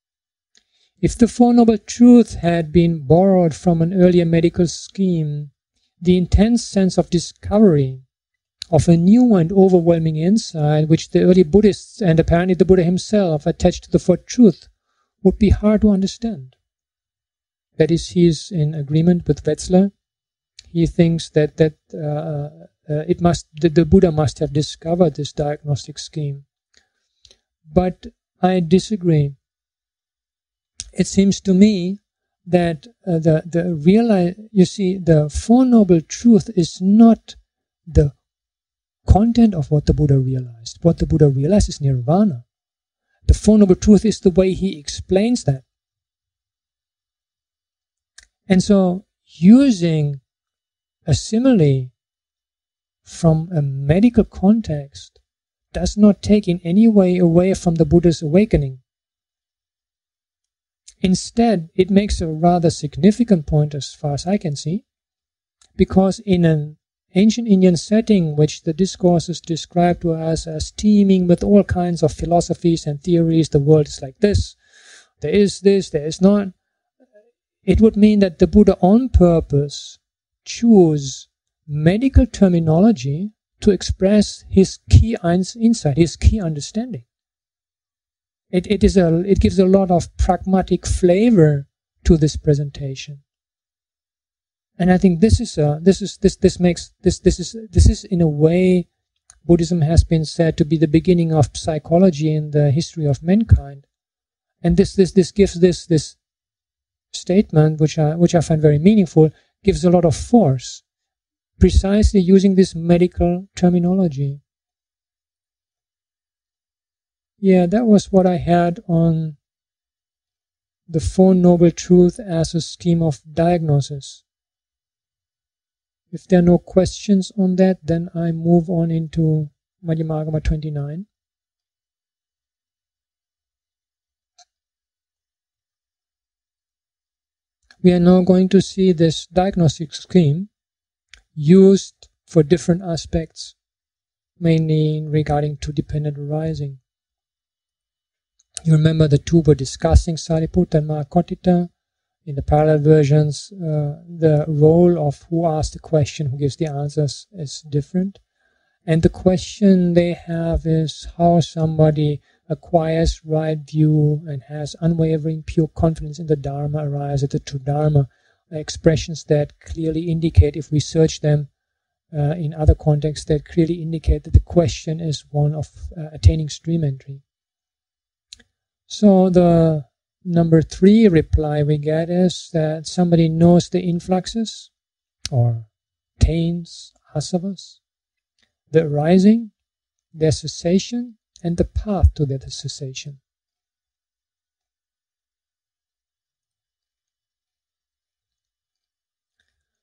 Speaker 1: if the Four Noble Truths had been borrowed from an earlier medical scheme, the intense sense of discovery, of a new and overwhelming insight, which the early Buddhists and apparently the Buddha himself attached to the Four Truths, would be hard to understand. That is, he is in agreement with Wetzler. He thinks that the Buddha must have discovered this diagnostic scheme. But I disagree. It seems to me that the Four Noble Truths is not the content of what the Buddha realized. What the Buddha realized is nirvana. The Four Noble Truths is the way he explains that. And so, using a simile from a medical context does not take in any way away from the Buddha's awakening. Instead, it makes a rather significant point as far as I can see, because in an ancient Indian setting, which the discourses describe to us as teeming with all kinds of philosophies and theories, the world is like this, there is not, it would mean that the Buddha on purpose chose medical terminology to express his key insight, his key understanding. It gives a lot of pragmatic flavor to this presentation, and I think this is in a way Buddhism has been said to be the beginning of psychology in the history of mankind, and this gives this statement, which I find very meaningful, gives a lot of force, precisely using this medical terminology. Yeah, that was what I had on the Four Noble Truths as a scheme of diagnosis. If there are no questions on that, then I move on into Madhyama-āgama 29. We are now going to see this diagnostic scheme used for different aspects, mainly regarding to dependent arising. You remember the two were discussing, Sariputta and Mahakotthita. In the parallel versions, the role of who asks the question, who gives the answers is different. And the question they have is how somebody acquires right view and has unwavering pure confidence in the Dharma, arrives at the true Dharma. Expressions that clearly indicate, if we search them in other contexts, that clearly indicate that the question is one of attaining stream entry. So the number 3 reply we get is that somebody knows the influxes or attains asavas, the arising, their cessation, and the path to their cessation.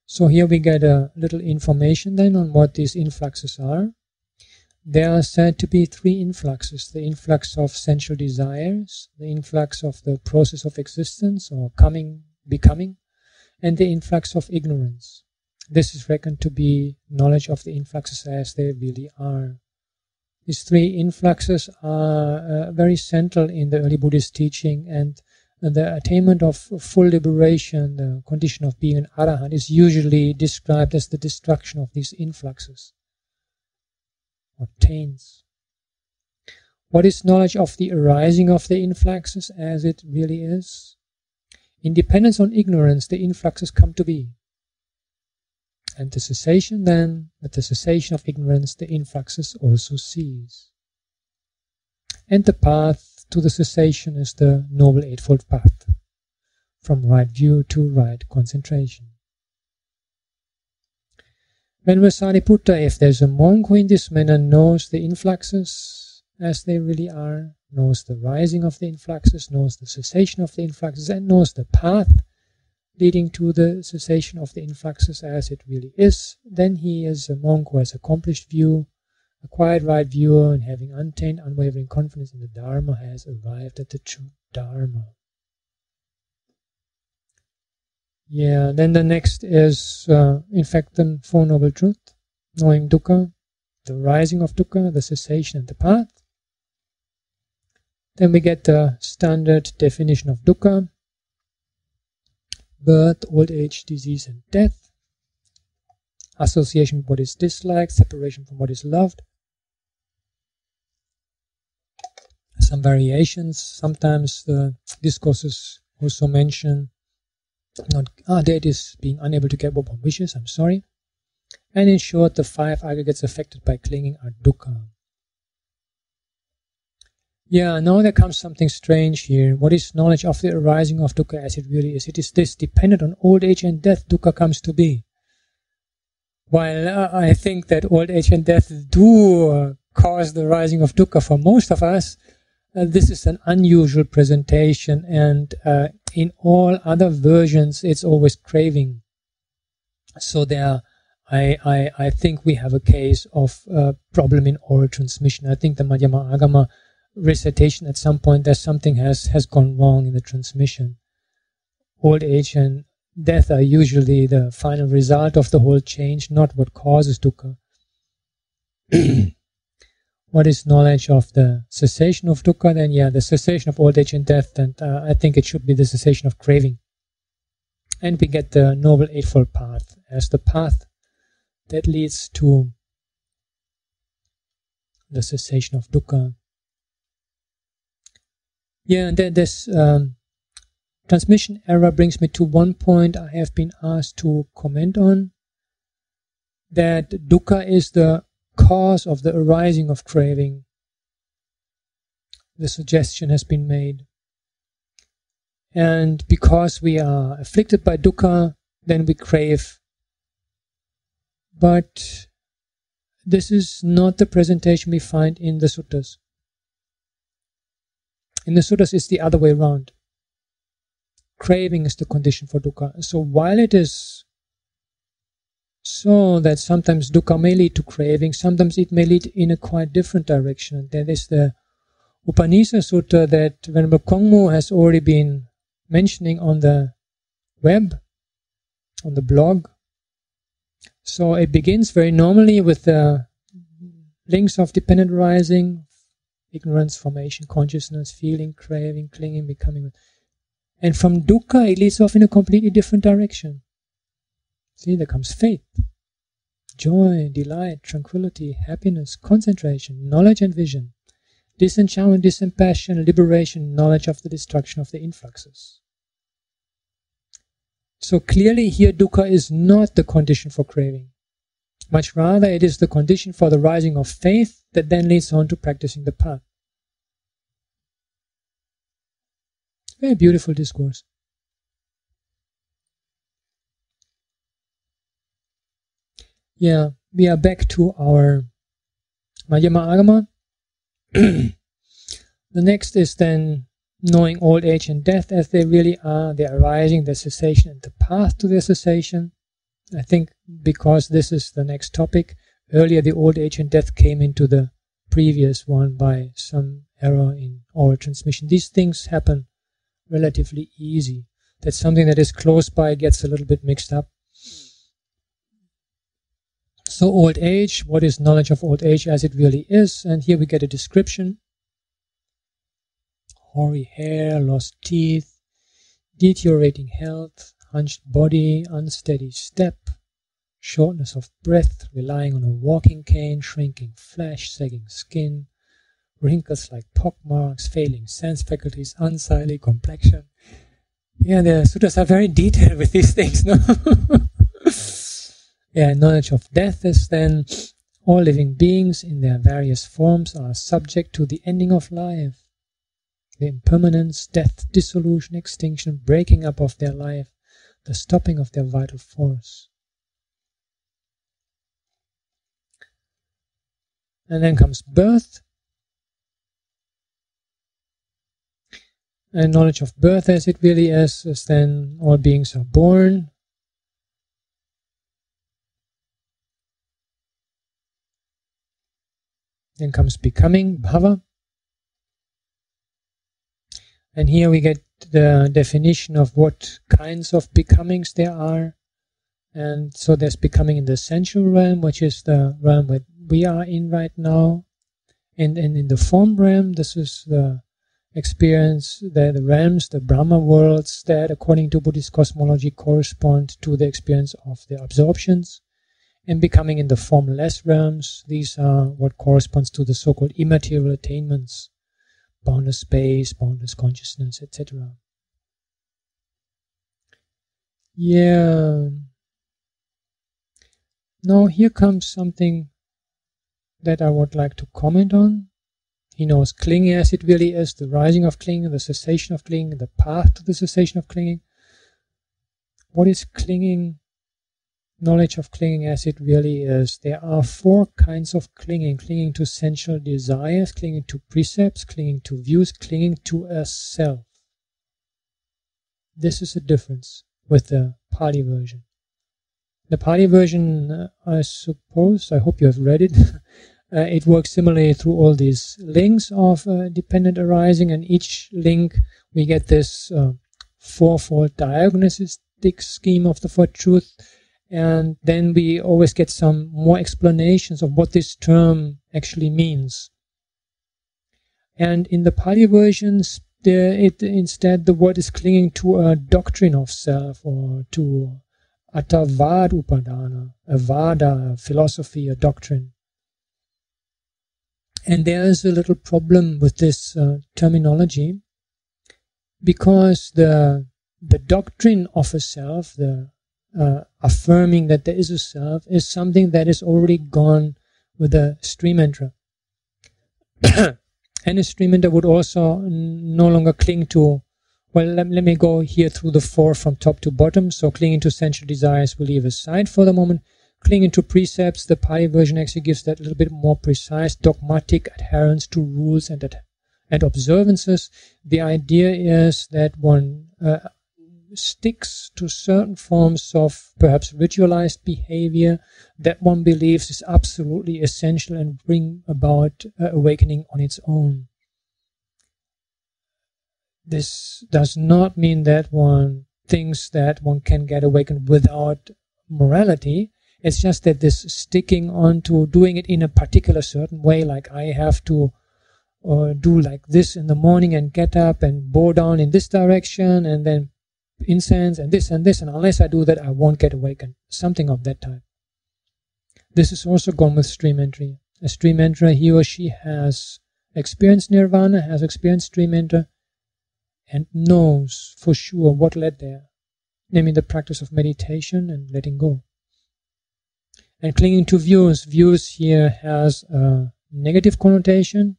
Speaker 1: So here we get a little information then on what these influxes are. There are said to be 3 influxes: the influx of sensual desires, the influx of the process of existence or becoming, and the influx of ignorance. This is reckoned to be knowledge of the influxes as they really are. These 3 influxes are very central in the early Buddhist teaching, and the attainment of full liberation, the condition of being an Arahant, is usually described as the destruction of these influxes. Or attains. What is knowledge of the arising of the influxes as it really is? In dependence on ignorance, the influxes come to be. And the cessation then, with the cessation of ignorance, the influxes also cease. And the path to the cessation is the Noble Eightfold Path, from right view to right concentration. When we Sariputta, if there's a monk who in this manner knows the influxes, as they really are, knows the rising of the influxes, knows the cessation of the influxes, and knows the path leading to the cessation of the influxes as it really is, then he is a monk who has accomplished view, a quiet right view, and having untainted, unwavering confidence in the Dharma, has arrived at the true Dharma. Yeah, then the next is, in fact, the Four Noble Truths, knowing dukkha, the rising of dukkha, the cessation and the path. Then we get the standard definition of dukkha: birth, old age, disease and death, association with what is disliked, separation from what is loved. Some variations, sometimes the discourses also mention dead is being unable to get what one wishes, I'm sorry. And in short, the 5 aggregates affected by clinging are dukkha. Yeah, now there comes something strange here. What is knowledge of the arising of dukkha as it really is? It is this: dependent on old age and death, dukkha comes to be. While I think that old age and death do cause the rising of dukkha for most of us, this is an unusual presentation, and in all other versions it's always craving. So there, I think we have a case of problem in oral transmission. I think the Madhyama-āgama recitation at some point, there's something has gone wrong in the transmission. Old age and death are usually the final result of the whole change, not what causes dukkha. What is knowledge of the cessation of dukkha? Then the cessation of old age and death, and I think it should be the cessation of craving. And we get the Noble Eightfold Path as the path that leads to the cessation of dukkha. Yeah, and then this transmission error brings me to one point I have been asked to comment on, that dukkha is the cause of the arising of craving. The suggestion has been made. And because we are afflicted by dukkha, then we crave. But this is not the presentation we find in the suttas. In the suttas, it's the other way around. Craving is the condition for dukkha. So while it is so that sometimes dukkha may lead to craving, sometimes it may lead in a quite different direction. There is the Upanisa Sutta that Venerable Kongmu has already been mentioning on the web, on the blog. So it begins very normally with the links of dependent arising, ignorance, formation, consciousness, feeling, craving, clinging, becoming. And from dukkha it leads off in a completely different direction. See, there comes faith, joy, delight, tranquility, happiness, concentration, knowledge and vision, disenchantment, dispassion, liberation, knowledge of the destruction of the influxes. So clearly here dukkha is not the condition for craving. Much rather it is the condition for the rising of faith that then leads on to practicing the path. Very beautiful discourse. Yeah, we are back to our Madhyama-āgama. The next is then knowing old age and death as they really are, their arising, their cessation, and the path to their cessation. I think because this is the next topic, earlier the old age and death came into the previous one by some error in oral transmission. These things happen relatively easy. That something that is close by gets a little bit mixed up. So old age, what is knowledge of old age as it really is? And here we get a description. Hoary hair, lost teeth, deteriorating health, hunched body, unsteady step, shortness of breath, relying on a walking cane, shrinking flesh, sagging skin, wrinkles like pockmarks, failing sense faculties, unsightly complexion. Yeah, the sutras are very detailed with these things, no? Yeah, knowledge of death is then all living beings in their various forms are subject to the ending of life, the impermanence, death, dissolution, extinction, breaking up of their life, the stopping of their vital force. And then comes birth. and knowledge of birth as it really is then all beings are born. Then comes becoming, bhava. And here we get the definition of what kinds of becomings there are. And so there's becoming in the essential realm, which is the realm that we are in right now. And in the form realm, this is the experience, the realms, the Brahma worlds that according to Buddhist cosmology correspond to the experience of the absorptions. And becoming in the formless realms, these are what corresponds to the so-called immaterial attainments, boundless space, boundless consciousness, etc. Yeah. Now here comes something that I would like to comment on. He knows clinging as it really is, the rising of clinging, the cessation of clinging, the path to the cessation of clinging. What is clinging? Knowledge of clinging as it really is. There are 4 kinds of clinging. Clinging to sensual desires, clinging to precepts, clinging to views, clinging to a self. This is a difference with the Pali version. The Pali version, I hope you have read it. It works similarly through all these links of dependent arising, and each link we get this 4-fold diagnostic scheme of the Four Truths. And then we always get some more explanations of what this term actually means. And in the Pali versions, instead the word is clinging to a doctrine of self, or to Attavad Upadana, a Vada, a philosophy, a doctrine. And there is a little problem with this terminology, because the doctrine of a self, the affirming that there is a self, is something that is already gone with a stream enterer. And a stream enterer would also no longer cling to, well, let me go here through the 4 from top to bottom. So clinging to sensual desires we'll leave aside for the moment. Clinging to precepts, the Pali version actually gives that a little bit more precise, dogmatic adherence to rules and observances. The idea is that one sticks to certain forms of perhaps ritualized behavior that one believes is absolutely essential and bring about awakening on its own. This does not mean that one thinks that one can get awakened without morality. It's just that this sticking on to doing it in a particular certain way, like I have to do like this in the morning and get up and bow down in this direction and then incense and this, and unless I do that I won't get awakened. Something of that type. This is also gone with stream entry. A stream enterer, he or she has experienced nirvana, has experienced stream enter, and knows for sure what led there, namely the practice of meditation and letting go. And clinging to views here has a negative connotation.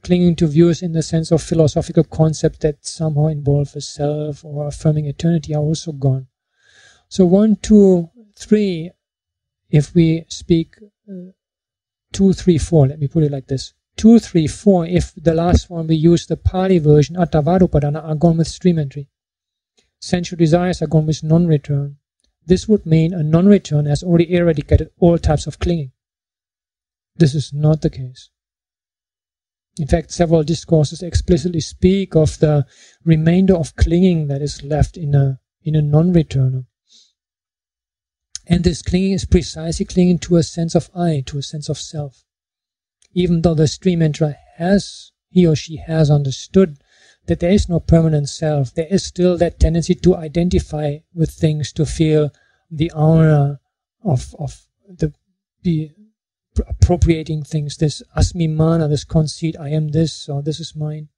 Speaker 1: Clinging to views in the sense of philosophical concepts that somehow involve a self or affirming eternity are also gone. So 1, 2, 3, if we speak 2, 3, 4, let me put it like this. 2, 3, 4, if the last one we use the Pali version, Attavadupadana, are gone with stream entry. Sensual desires are gone with non-return. This would mean a non-return has already eradicated all types of clinging. This is not the case. In fact, several discourses explicitly speak of the remainder of clinging that is left in a non-returner. And this clinging is precisely clinging to a sense of I, to a sense of self. Even though the stream enterer he or she has understood that there is no permanent self, there is still that tendency to identify with things, to feel the aura of the appropriating things, this asmimana, this conceit, I am this, or this is mine.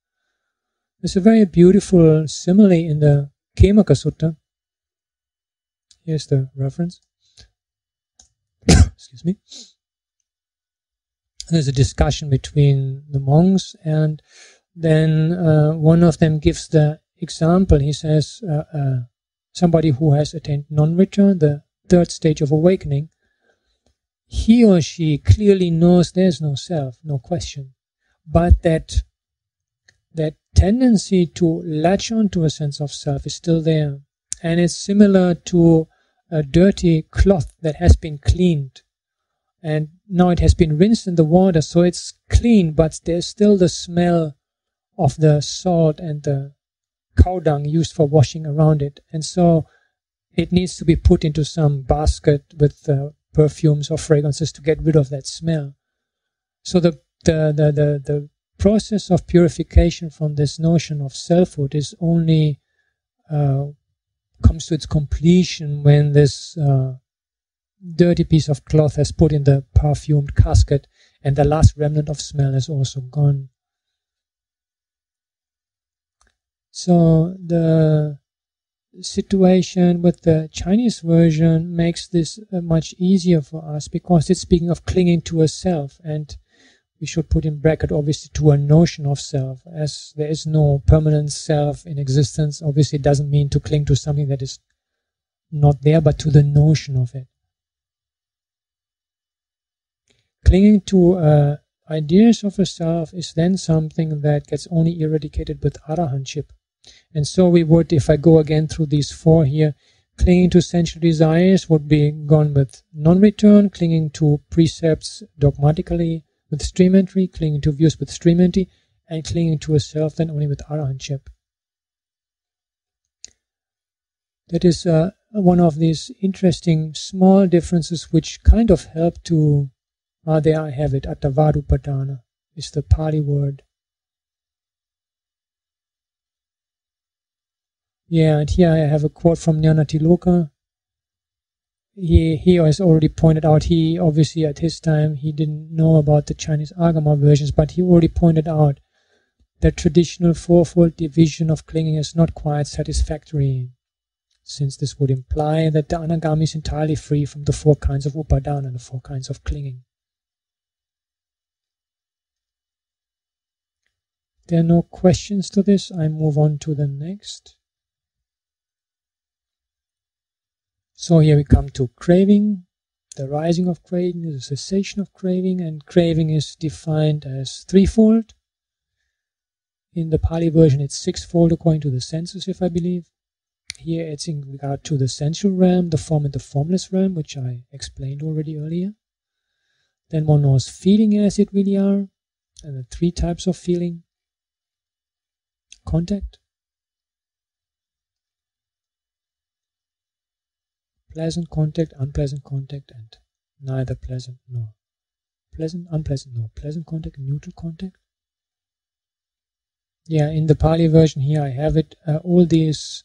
Speaker 1: There's a very beautiful simile in the Khemaka Sutta. Here's the reference. Excuse me. There's a discussion between the monks, and then one of them gives the example. He says, somebody who has attained non-return, the 3rd stage of awakening, he or she clearly knows there's no self, no question, but that tendency to latch onto a sense of self is still there. And it's similar to a dirty cloth that has been cleaned. And now it has been rinsed in the water, so it's clean, but there's still the smell of the salt and the cow dung used for washing around it. And so it needs to be put into some basket with perfumes or fragrances to get rid of that smell. So the process of purification from this notion of selfhood is only comes to its completion when this dirty piece of cloth has put in the perfumed casket and the last remnant of smell is also gone. So the situation with the Chinese version makes this much easier for us because it's speaking of clinging to a self, and we should put in bracket obviously to a notion of self, as there is no permanent self in existence. Obviously it doesn't mean to cling to something that is not there, but to the notion of it. Clinging to ideas of a self is then something that gets only eradicated with arahantship. And so we would, if I go again through these four here, clinging to sensual desires would be gone with non-return, clinging to precepts dogmatically with stream entry, clinging to views with stream entry, and clinging to a self then only with arahantship. That is one of these interesting small differences which kind of help to, there I have it, attavadupadana is the Pali word. Yeah, and here I have a quote from Jnanatiloka. He has already pointed out, he obviously at his time, he didn't know about the Chinese Agama versions, but he already pointed out that traditional fourfold division of clinging is not quite satisfactory, since this would imply that the Anagami is entirely free from the four kinds of upadana, the four kinds of clinging. There are no questions to this. I move on to the next. So here we come to craving, the rising of craving, the cessation of craving, and craving is defined as threefold. In the Pali version it's sixfold according to the senses, if I believe. Here it's in regard to the sensual realm, the form and the formless realm, which I explained already earlier. Then one knows feeling as it really are, and the three types of feeling. Contact, pleasant contact, unpleasant contact, and neither pleasant nor pleasant, unpleasant nor pleasant contact, neutral contact. Yeah, in the Pali version here I have it, all these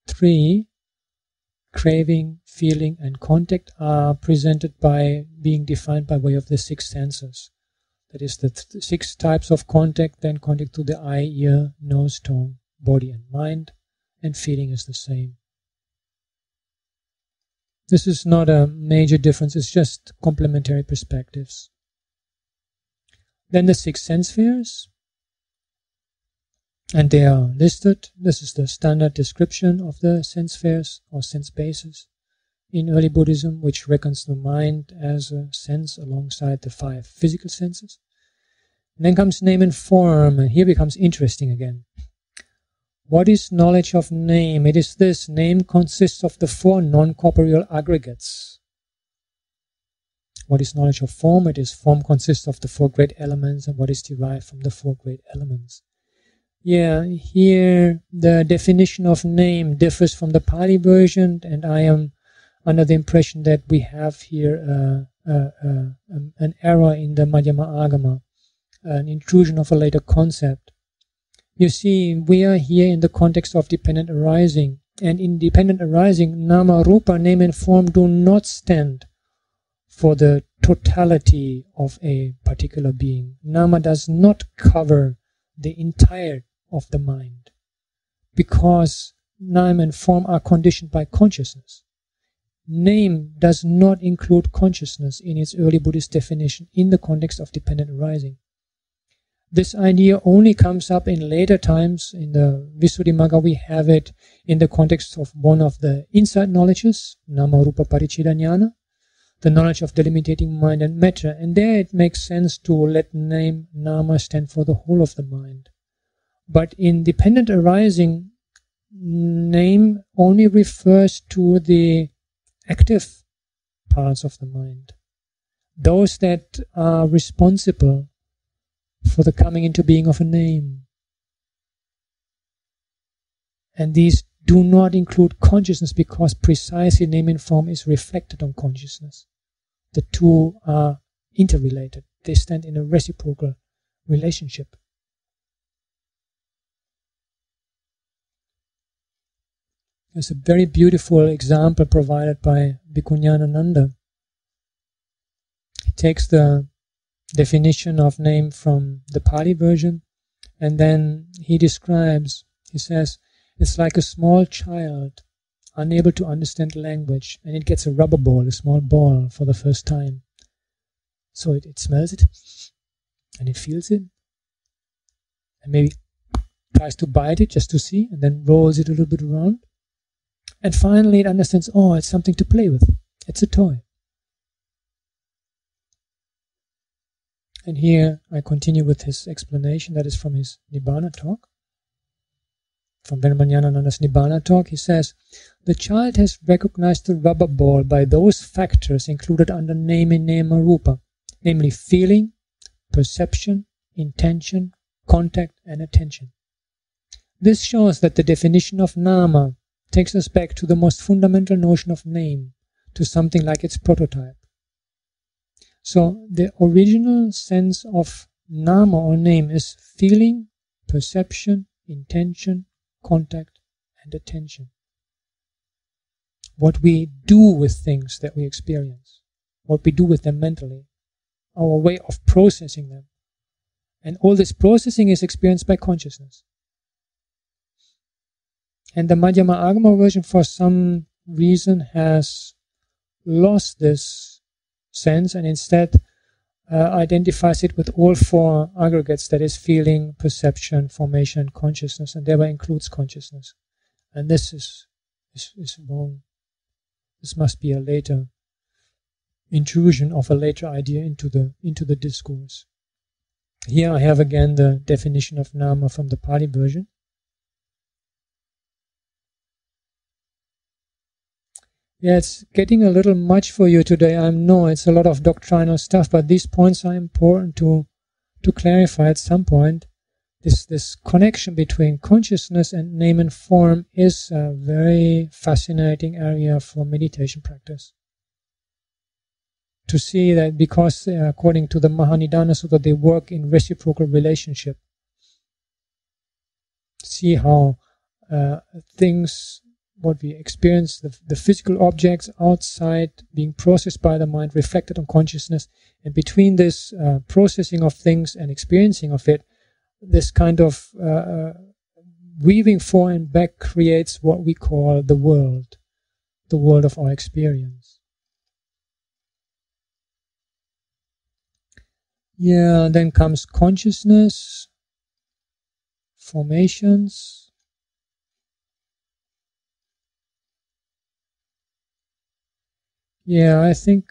Speaker 1: three, craving, feeling and contact, are presented by being defined by way of the six senses. That is the six types of contact, then contact to the eye, ear, nose, tongue, body and mind, and feeling is the same. This is not a major difference, it's just complementary perspectives. Then the six sense spheres, and they are listed. This is the standard description of the sense spheres or sense bases in early Buddhism, which reckons the mind as a sense alongside the five physical senses. And then comes name and form, and here becomes interesting again. What is knowledge of name? It is this: name consists of the four non-corporeal aggregates. What is knowledge of form? It is form consists of the four great elements, and what is derived from the four great elements. Yeah, here the definition of name differs from the Pali version, and I am under the impression that we have here an error in the Madhyama-āgama, an intrusion of a later concept. You see, we are here in the context of dependent arising, and in dependent arising, nama, rupa, name and form do not stand for the totality of a particular being. Nama does not cover the entire of the mind, because name and form are conditioned by consciousness. Name does not include consciousness in its early Buddhist definition in the context of dependent arising. This idea only comes up in later times. In the Visuddhimagga we have it in the context of one of the insight knowledges, nama rupa paricheda jnana, the knowledge of delimitating mind and matter, and there it makes sense to let name nama stand for the whole of the mind. But in dependent arising, name only refers to the active parts of the mind, those that are responsible for the coming into being of a name. And these do not include consciousness, because precisely name and form is reflected on consciousness. The two are interrelated. They stand in a reciprocal relationship. There's a very beautiful example provided by Bhikkhu Nyanananda. He takes the definition of name from the Pali version, and then he describes, he says, it's like a small child unable to understand language, and it gets a rubber ball, a small ball, for the first time. So it smells it, and it feels it, and maybe tries to bite it just to see, and then rolls it a little bit around. And finally it understands, oh, it's something to play with. It's a toy. And here I continue with his explanation, that is from his Nibbana talk. From Venerable Nyanananda's Nibbana talk, he says, the child has recognized the rubber ball by those factors included under name and Nama-rupa, namely feeling, perception, intention, contact, and attention. This shows that the definition of Nama takes us back to the most fundamental notion of name, to something like its prototype. So the original sense of Nama or name is feeling, perception, intention, contact, and attention. What we do with things that we experience, what we do with them mentally, our way of processing them. And all this processing is experienced by consciousness. And the Madhyama-āgama version, for some reason, has lost this sense and instead identifies it with all four aggregates, that is feeling, perception, formation, and consciousness, and thereby includes consciousness. And this is wrong. This must be a later intrusion of a later idea into the discourse. Here I have again the definition of Nama from the Pali version. Yeah, it's getting a little much for you today. I know it's a lot of doctrinal stuff, but these points are important to clarify at some point. This connection between consciousness and name and form is a very fascinating area for meditation practice. To see that, because according to the Mahanidana Sutta, they work in reciprocal relationship. See how things, what we experience, the physical objects outside being processed by the mind, reflected on consciousness, and between this processing of things and experiencing of it, this kind of weaving forward and back creates what we call the world of our experience. Yeah, then comes consciousness, formations, yeah, I think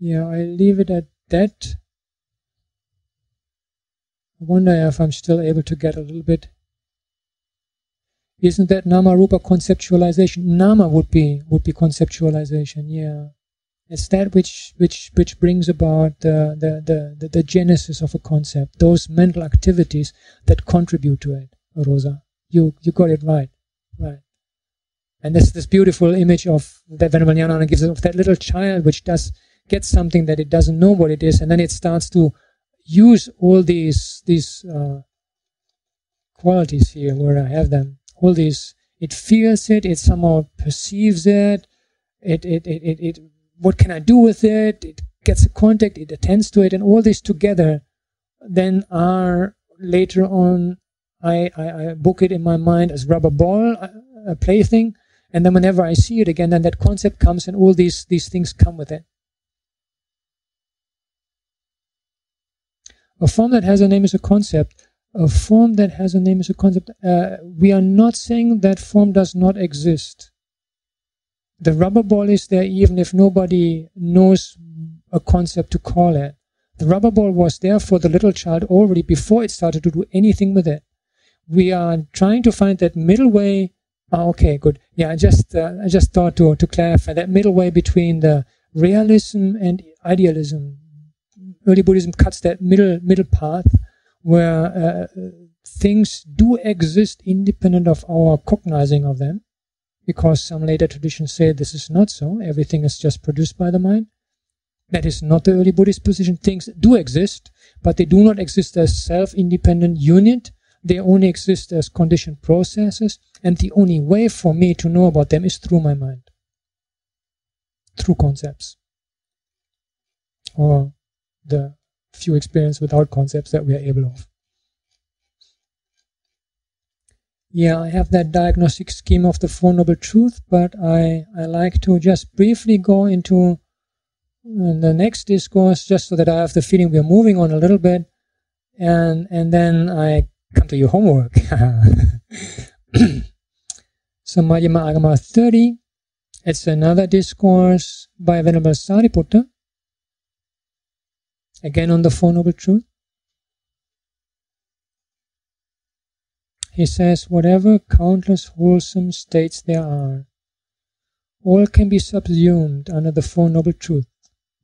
Speaker 1: I leave it at that. I wonder if I'm still able to get a little bit. Isn't that Nama-rupa conceptualization? Nama would be conceptualization, yeah. It's that which brings about the genesis of a concept, those mental activities that contribute to it, Rosa. You got it right. And this beautiful image of that Venerable Nyanananda gives of that little child which gets something that it doesn't know what it is, and then it starts to use all these qualities here where I have them. All these, it feels it somehow perceives it, what can I do with it? It gets a contact, it attends to it, and all this together then are later on, I book it in my mind as rubber ball, a plaything, and then whenever I see it again, then that concept comes and all these things come with it. A form that has a name is a concept. A form that has a name is a concept. We are not saying that form does not exist. The rubber ball is there even if nobody knows a concept to call it. The rubber ball was there for the little child already before it started to do anything with it. We are trying to find that middle way. Okay, good. Yeah, I just thought to clarify that middle way between the realism and idealism. Early Buddhism cuts that middle path where things do exist independent of our cognizing of them, because some later traditions say this is not so. Everything is just produced by the mind. That is not the early Buddhist position. Things do exist, but they do not exist as self-independent unit. They only exist as conditioned processes, and the only way for me to know about them is through my mind, through concepts, or the few experience without concepts that we are able of. Yeah, I have that diagnostic scheme of the Four Noble Truths, but I like to just briefly go into the next discourse, just so that I have the feeling we are moving on a little bit, and then I come to your homework. So Madhyama-āgama 30, it's another discourse by Venerable Sariputta, again on the Four Noble Truths. He says, whatever countless wholesome states there are, all can be subsumed under the Four Noble Truths.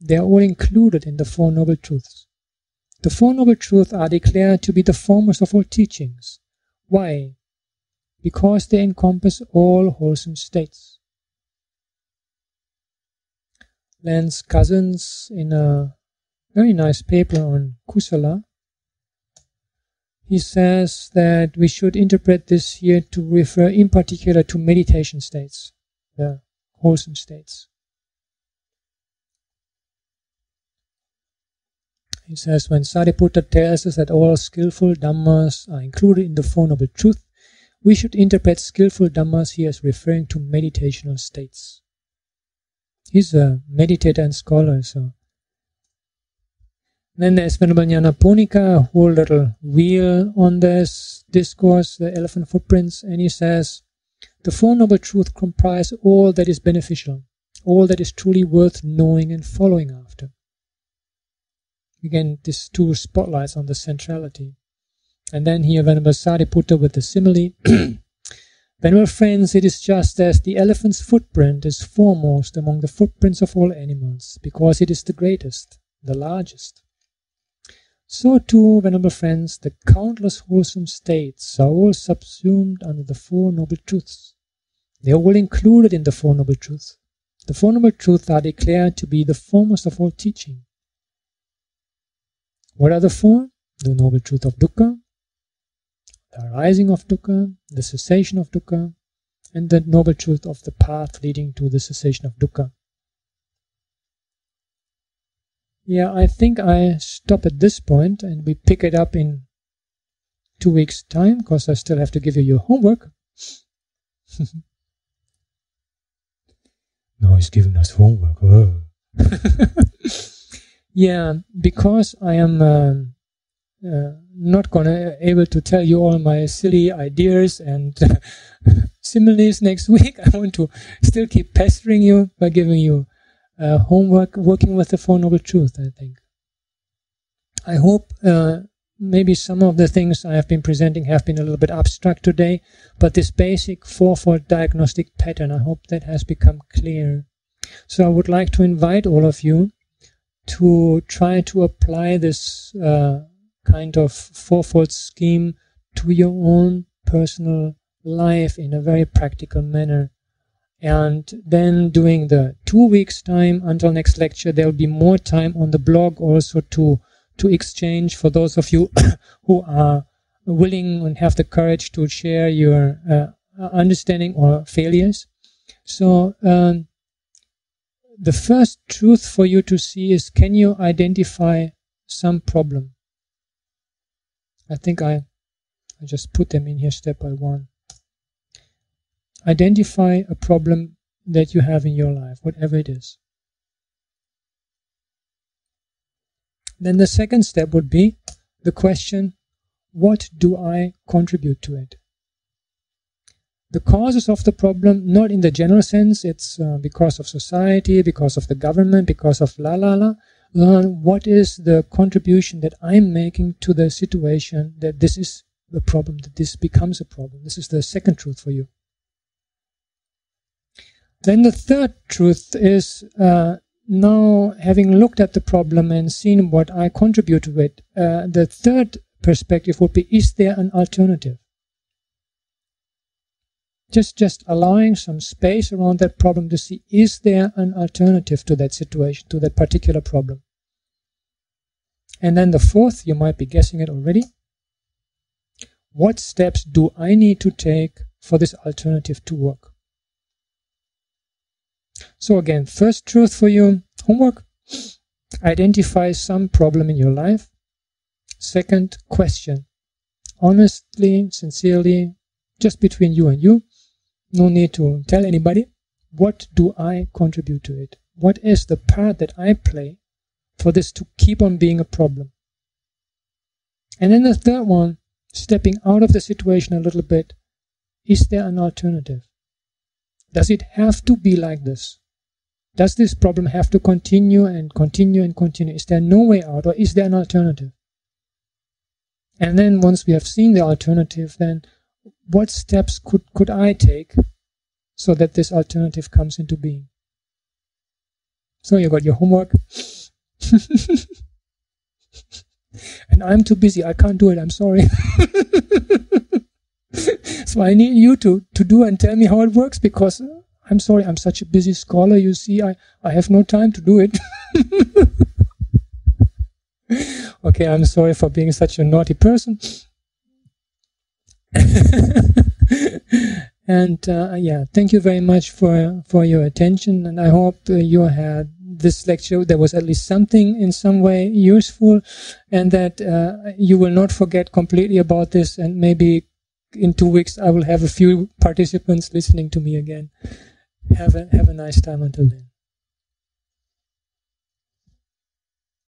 Speaker 1: They are all included in the Four Noble Truths. The Four Noble Truths are declared to be the foremost of all teachings. Why? Because they encompass all wholesome states. Lance Cousins, in a very nice paper on Kusala, he says that we should interpret this here to refer in particular to meditation states, the wholesome states. He says, when Sariputta tells us that all skillful Dhammas are included in the Four Noble Truths, we should interpret skillful Dhammas here as referring to meditational states. He's a meditator and scholar, so. Then there's Venerable Nyanaponika, a whole little wheel on this discourse, the elephant footprints, and he says, the Four Noble Truths comprise all that is beneficial, all that is truly worth knowing and following after. Again, these two spotlights on the centrality. And then here Venerable Sariputta with the simile. Venerable friends, it is just as the elephant's footprint is foremost among the footprints of all animals, because it is the greatest, the largest. So too, Venerable friends, the countless wholesome states are all subsumed under the Four Noble Truths. They are all included in the Four Noble Truths. The Four Noble Truths are declared to be the foremost of all teaching. What are the four? The Noble Truth of Dukkha, the arising of Dukkha, the cessation of Dukkha, and the Noble Truth of the path leading to the cessation of Dukkha. Yeah, I think I stop at this point and we pick it up in 2 weeks' time, because I still have to give you your homework. No, he's giving us homework. Oh. Yeah, because I am not able to tell you all my silly ideas and similes next week. I want to still keep pestering you by giving you homework, working with the Four Noble Truths, I think. I hope maybe some of the things I have been presenting have been a little bit abstract today, but this basic fourfold diagnostic pattern, I hope that has become clear. So I would like to invite all of you to try to apply this kind of fourfold scheme to your own personal life in a very practical manner. And then during the 2 weeks' time until next lecture, there will be more time on the blog also to exchange for those of you who are willing and have the courage to share your understanding or failures. So the first truth for you to see is, can you identify some problem? I think I just put them in here step by one. Identify a problem that you have in your life, whatever it is. Then the second step would be the question, what do I contribute to it? the causes of the problem, not in the general sense, it's because of society, because of the government, because of learn what is the contribution that I'm making to the situation that this is the problem, that this becomes a problem. This is the second truth for you. Then the third truth is, now having looked at the problem and seen what I contribute to it, the third perspective would be, is there an alternative? Just allowing some space around that problem to see, is there an alternative to that situation, to that particular problem? And then the fourth, you might be guessing it already. What steps do I need to take for this alternative to work? So again, first truth for you, homework. Identify some problem in your life. Second, question. Honestly, sincerely, just between you and you. No need to tell anybody. What do I contribute to it? What is the part that I play for this to keep on being a problem? And then the third one, stepping out of the situation a little bit. Is there an alternative? Does it have to be like this? Does this problem have to continue and continue and continue? Is there no way out, or is there an alternative? And then once we have seen the alternative, then what steps could I take so that this alternative comes into being? So you got your homework. And I'm too busy. I can't do it. I'm sorry. So I need you to do and tell me how it works, because I'm sorry, I'm such a busy scholar. You see, I have no time to do it. Okay, I'm sorry for being such a naughty person. And yeah, thank you very much for your attention, and I hope you had this lecture, there was at least something in some way useful, and that you will not forget completely about this, and maybe in 2 weeks I will have a few participants listening to me again. Have a nice time until then.